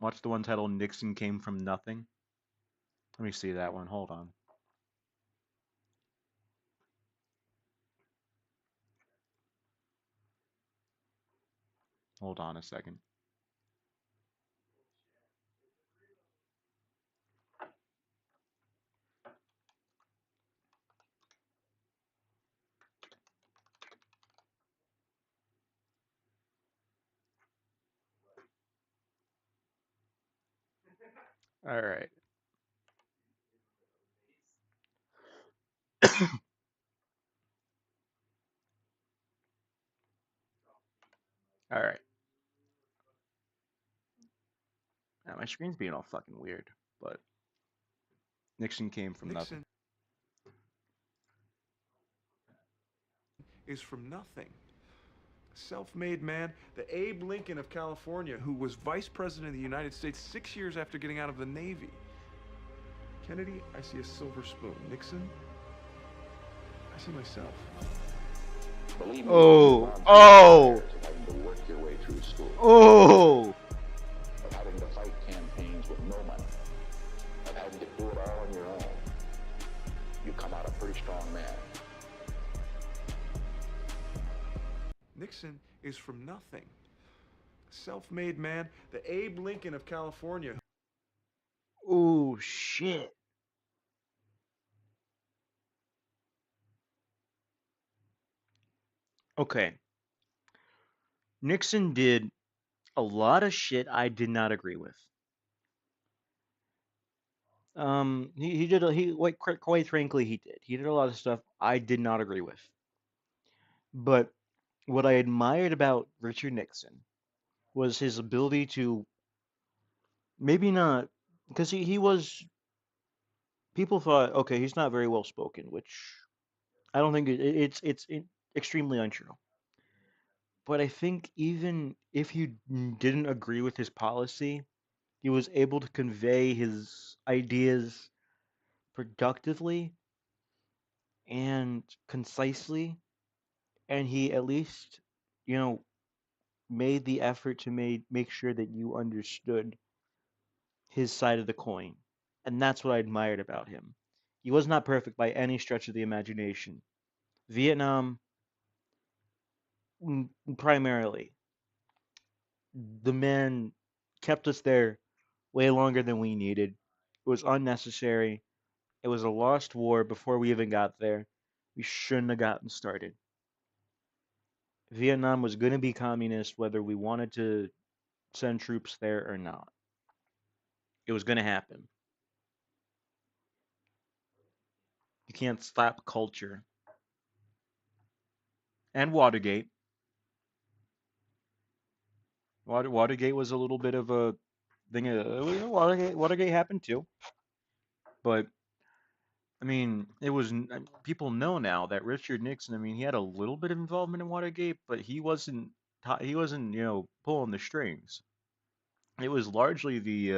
Watch the one titled "Nixon Came from Nothing." Let me see that one. Hold on. Hold on a second. All right. All right. Now my screen's being all fucking weird, but Nixon came from nothing. Nixon is from nothing. Self-made man, the Abe Lincoln of California, who was vice president of the United States 6 years after getting out of the Navy. Kennedy, I see a silver spoon. Nixon, I see myself. Believe me, Oh, you've gone through the oh, fires of having to work your way through school, oh. of having to fight campaigns with no money, of having to do it all on your own. You come out a pretty strong man. Nixon is from nothing. Self-made man, the Abe Lincoln of California. Oh shit. Okay. Nixon did a lot of shit I did not agree with. He did he quite frankly he did. He did a lot of stuff I did not agree with. But what I admired about Richard Nixon was his ability to maybe not because he was people thought okay he's not very well spoken, which I don't think it's extremely untrue. But I think even if you didn't agree with his policy, he was able to convey his ideas productively and concisely, and he at least, you know, made the effort to make sure that you understood his side of the coin. And that's what I admired about him. He was not perfect by any stretch of the imagination. Vietnam, primarily, the man kept us there way longer than we needed. It was unnecessary. It was a lost war before we even got there. We shouldn't have gotten started. Vietnam was going to be communist whether we wanted to send troops there or not. It was going to happen. You can't stop culture. And Watergate. Watergate was a little bit of a thing. Watergate happened too. But I mean, it was people know now that Richard Nixon. I mean, he had a little bit of involvement in Watergate, but he wasn't he wasn't, pulling the strings. It was largely the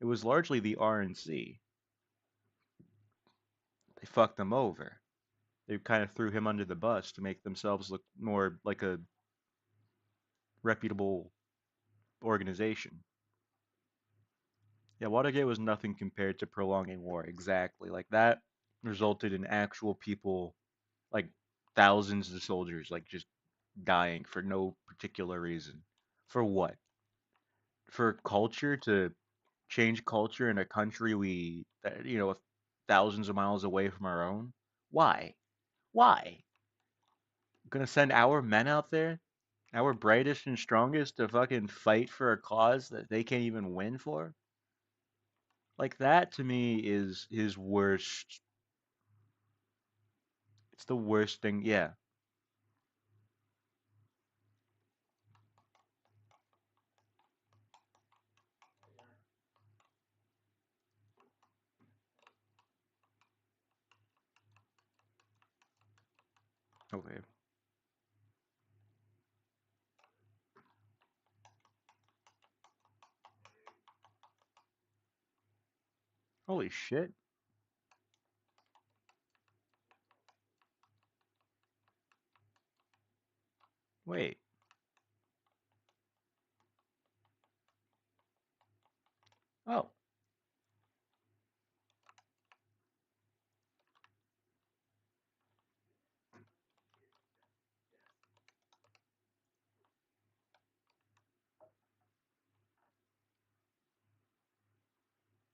RNC. They fucked him over. They kind of threw him under the bus to make themselves look more like a reputable organization. Yeah, Watergate was nothing compared to prolonging war. Exactly. Like that resulted in actual people, like thousands of soldiers, like just dying for no particular reason. For what? For culture to change culture in a country thousands of miles away from our own? Why? Why? Gonna send our men out there, our brightest and strongest, to fucking fight for a cause that they can't even win for? Like that to me is his worst. It's the worst thing. Yeah. Okay. Holy shit. Wait. Oh.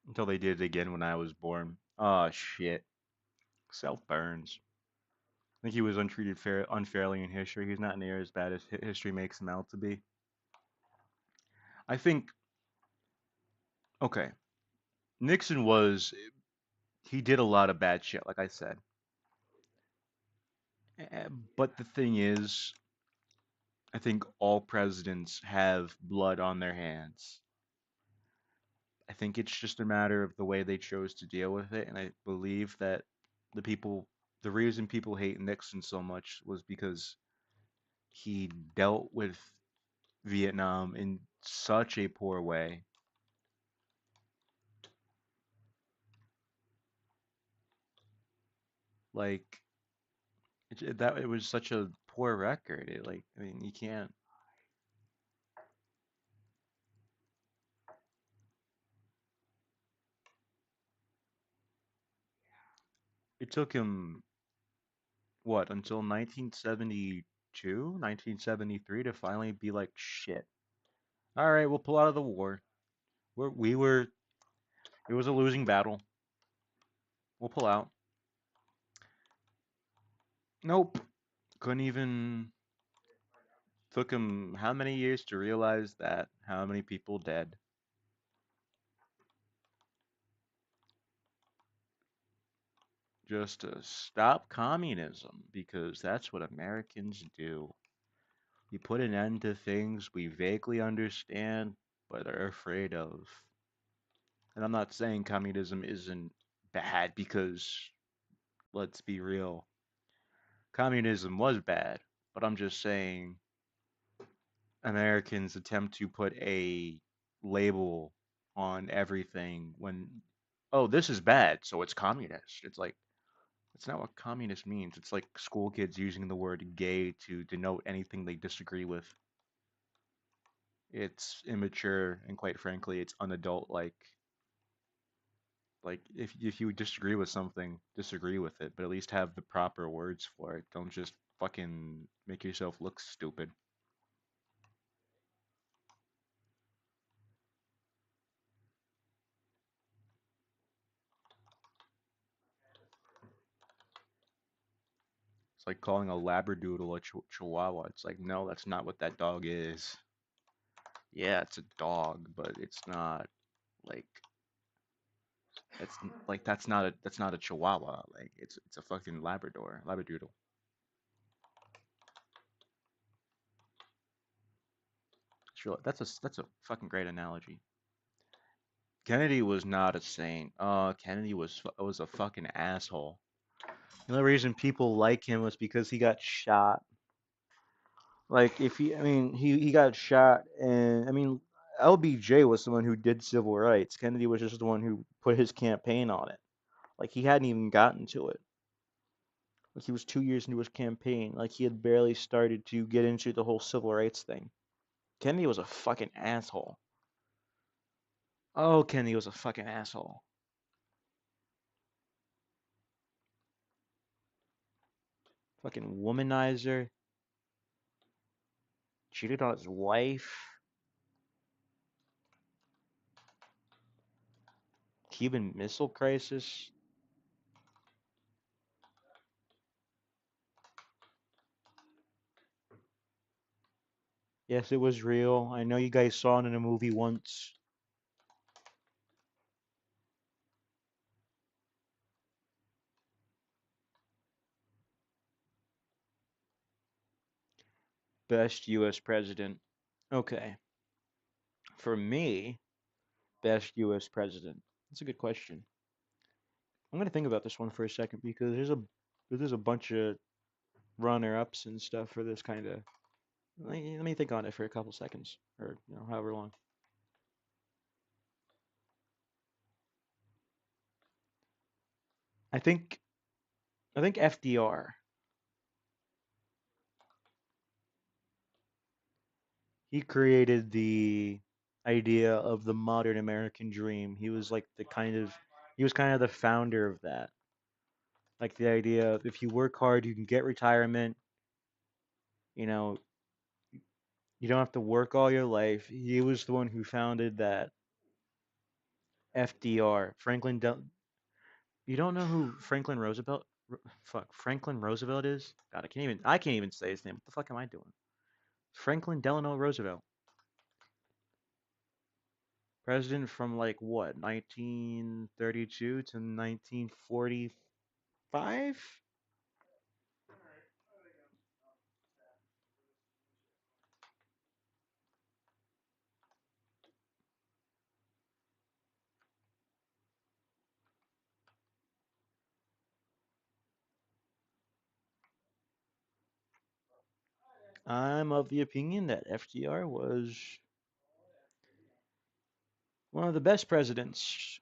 Until they did it again when I was born. Oh shit. Self burns. I think he was untreated unfairly in history. He's not near as bad as history makes him out to be. I think, okay, Nixon he did a lot of bad shit, like I said. But the thing is, I think all presidents have blood on their hands. I think it's just a matter of the way they chose to deal with it, and I believe that the people, the reason people hate Nixon so much was because he dealt with Vietnam in such a poor way. Like it was such a poor record. I mean, you can't. It took him what until 1972, 1973 to finally be like, shit. All right, we'll pull out of the war. We were. It was a losing battle. We'll pull out. Nope. Couldn't even. Took him how many years to realize that? How many people dead? Just to stop communism because that's what Americans do. We put an end to things we vaguely understand but are afraid of. And I'm not saying communism isn't bad because, let's be real, communism was bad. But I'm just saying Americans attempt to put a label on everything when, oh, this is bad, so it's communist. It's like, that's not what communist means. It's like school kids using the word gay to denote anything they disagree with. It's immature and quite frankly, it's unadult like. Like if you disagree with something, disagree with it, but at least have the proper words for it. Don't just fucking make yourself look stupid. It's like calling a labradoodle a chihuahua. It's like, no, that's not what that dog is. Yeah, it's a dog, but it's not like that's not a chihuahua. Like it's a fucking labradoodle. Sure, that's a fucking great analogy. Kennedy was not a saint. Kennedy was a fucking asshole. The only reason people like him was because he got shot. Like if he, I mean, he got shot, and I mean, LBJ was someone who did civil rights. Kennedy was just the one who put his campaign on it. Like he hadn't even gotten to it. Like he was 2 years into his campaign. Like he had barely started to get into the whole civil rights thing. Kennedy was a fucking asshole. Oh, Kennedy was a fucking asshole. Fucking womanizer. Cheated on his wife. Cuban Missile Crisis. Yes, it was real. I know you guys saw it in a movie once. Best U.S. president. Okay. For me, best U.S. president. That's a good question. I'm gonna think about this one for a second because there's a bunch of runner-ups and stuff for this kind of. Let me think on it for a couple seconds, or however long. I think I think FDR. He created the idea of the modern American dream. He was kind of the founder of that. Like the idea of if you work hard, you can get retirement. You know, you don't have to work all your life. He was the one who founded that FDR, You don't know who Franklin Roosevelt is? God, I can't even say his name. What the fuck am I doing? Franklin Delano Roosevelt. President from like what, 1932 to 1945? I'm of the opinion that FDR was one of the best presidents.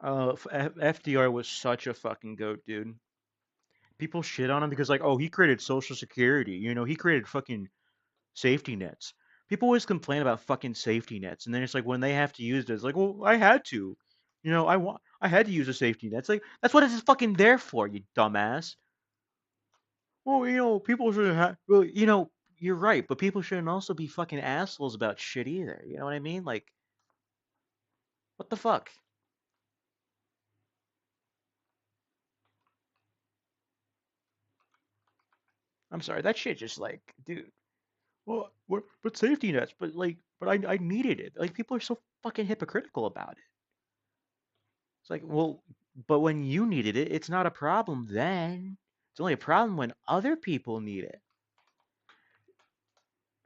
FDR was such a fucking goat, dude. People shit on him because like, oh, he created Social Security. He created fucking safety nets. People always complain about fucking safety nets, and then it's like when they have to use it, it's like, well, I had to. I had to use a safety net. It's like that's what it's fucking there for, you dumbass. Well, people shouldn't have. Well, you're right, but people shouldn't also be fucking assholes about shit either. You know what I mean? Like, what the fuck? I'm sorry, that shit just like, dude. Well, but safety nets, but like, but I needed it. Like, people are so fucking hypocritical about it. It's like, well, but when you needed it, it's not a problem then. It's only a problem when other people need it.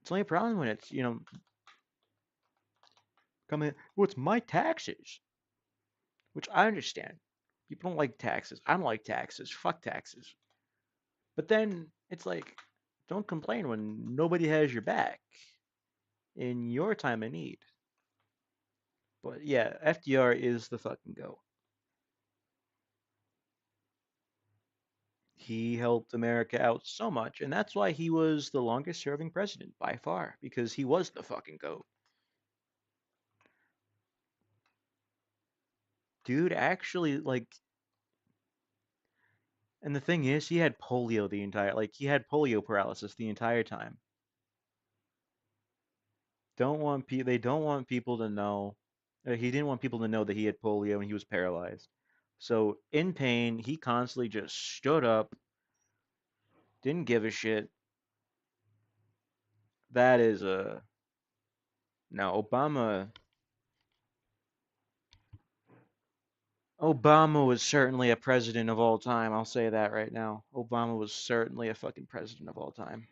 It's only a problem when it's, coming, well, it's my taxes, which I understand. People don't like taxes. I don't like taxes. Fuck taxes. But then it's like, don't complain when nobody has your back in your time of need. But yeah, FDR is the fucking goat. He helped America out so much, and that's why he was the longest serving president by far, because he was the fucking goat. Dude, actually, like, and the thing is, he had polio paralysis the entire time. They don't want people to know, he didn't want people to know that he had polio and he was paralyzed. So in pain, he constantly just stood up, didn't give a shit. That is a Now Obama was certainly a president of all time. I'll say that right now. Obama was certainly a fucking president of all time.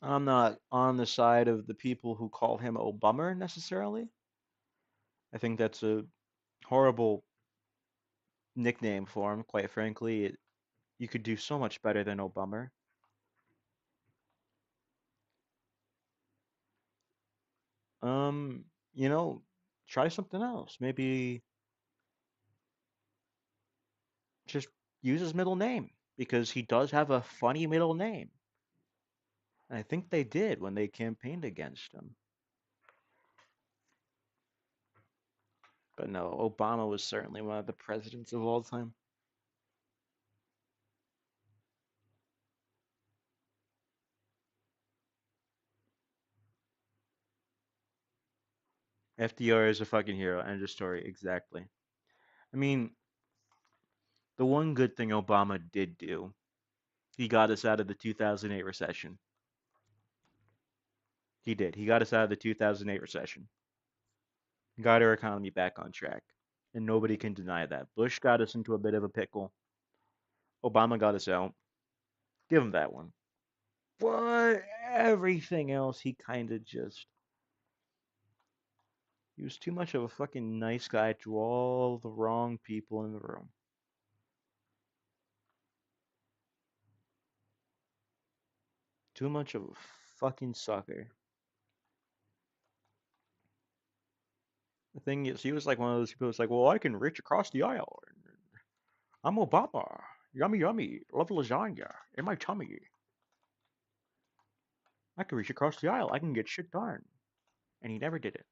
I'm not on the side of the people who call him Obama necessarily. I think that's a horrible nickname for him, quite frankly. You could do so much better than Obama. Um, you know, try something else. Maybe just use his middle name because he does have a funny middle name. I think they did when they campaigned against him. But no, Obama was certainly one of the presidents of all time. FDR is a fucking hero. End of story. Exactly. I mean, the one good thing Obama did do, he got us out of the 2008 recession. He did. He got us out of the 2008 recession. Got our economy back on track. And nobody can deny that. Bush got us into a bit of a pickle. Obama got us out. Give him that one. But everything else, he kind of just. He was too much of a fucking nice guy to all the wrong people in the room. Too much of a fucking sucker. The thing is, he was like one of those people who's like, well, I can reach across the aisle. I'm Obama. Yummy, yummy. Love lasagna in my tummy. I can reach across the aisle. I can get shit done. And he never did it.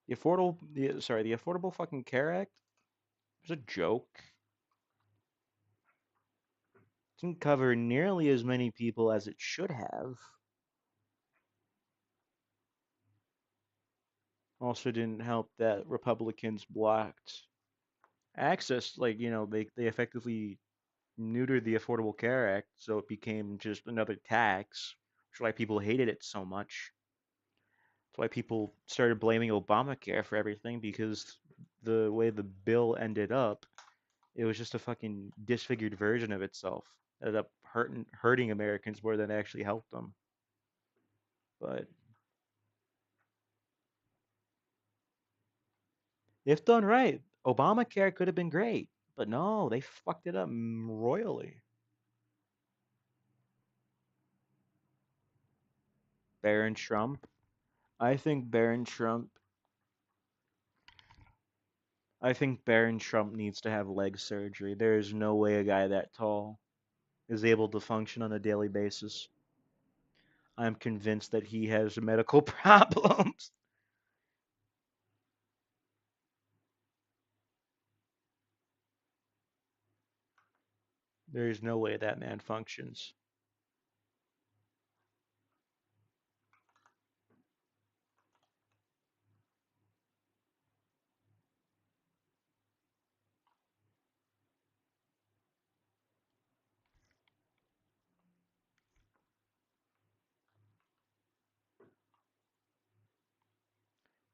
The Affordable fucking Care Act was a joke. Didn't cover nearly as many people as it should have. Also didn't help that Republicans blocked access. Like, they effectively neutered the Affordable Care Act, so it became just another tax, which is why people hated it so much. That's why people started blaming Obamacare for everything because the way the bill ended up, it was just a fucking disfigured version of itself. It ended up hurting Americans more than it actually helped them. But if done right, Obamacare could have been great. But no, they fucked it up royally. Baron Trump. I think Baron Trump. I think Baron Trump needs to have leg surgery. There is no way a guy that tall is able to function on a daily basis. I'm convinced that he has medical problems. There is no way that man functions.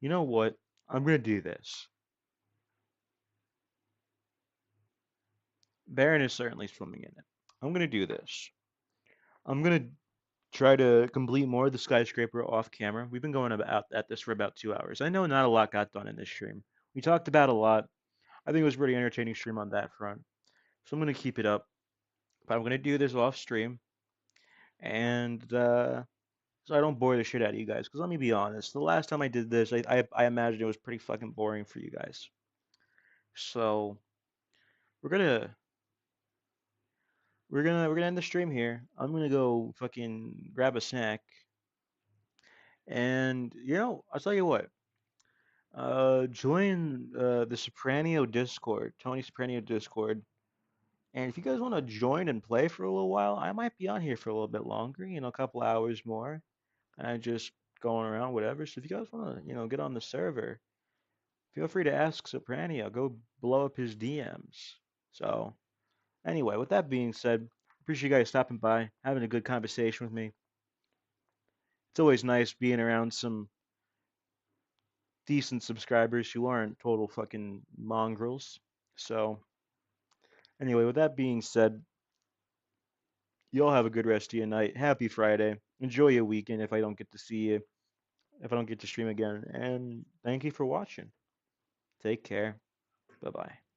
You know what? I'm going to do this. Baron is certainly swimming in it. I'm going to do this. I'm going to try to complete more of the skyscraper off camera. We've been going about at this for about 2 hours. I know not a lot got done in this stream. We talked about a lot. I think it was a pretty entertaining stream on that front. So I'm going to keep it up. But I'm going to do this off stream. And so I don't bore the shit out of you guys. Because let me be honest. The last time I did this, I imagined it was pretty fucking boring for you guys. So we're gonna we're gonna end the stream here. I'm gonna go fucking grab a snack. And I'll tell you what. Join the Sopranio Discord, Tony Sopranio Discord. And if you guys want to join and play for a little while, I might be on here for a little bit longer, a couple hours more. And just going around, whatever. So if you guys want to, get on the server, feel free to ask Sopranio. Go blow up his DMs. So anyway, with that being said, appreciate you guys stopping by, having a good conversation with me. It's always nice being around some decent subscribers who aren't total fucking mongrels. So, anyway, with that being said, y'all have a good rest of your night. Happy Friday. Enjoy your weekend if I don't get to see you, if I don't get to stream again. And thank you for watching. Take care. Bye bye.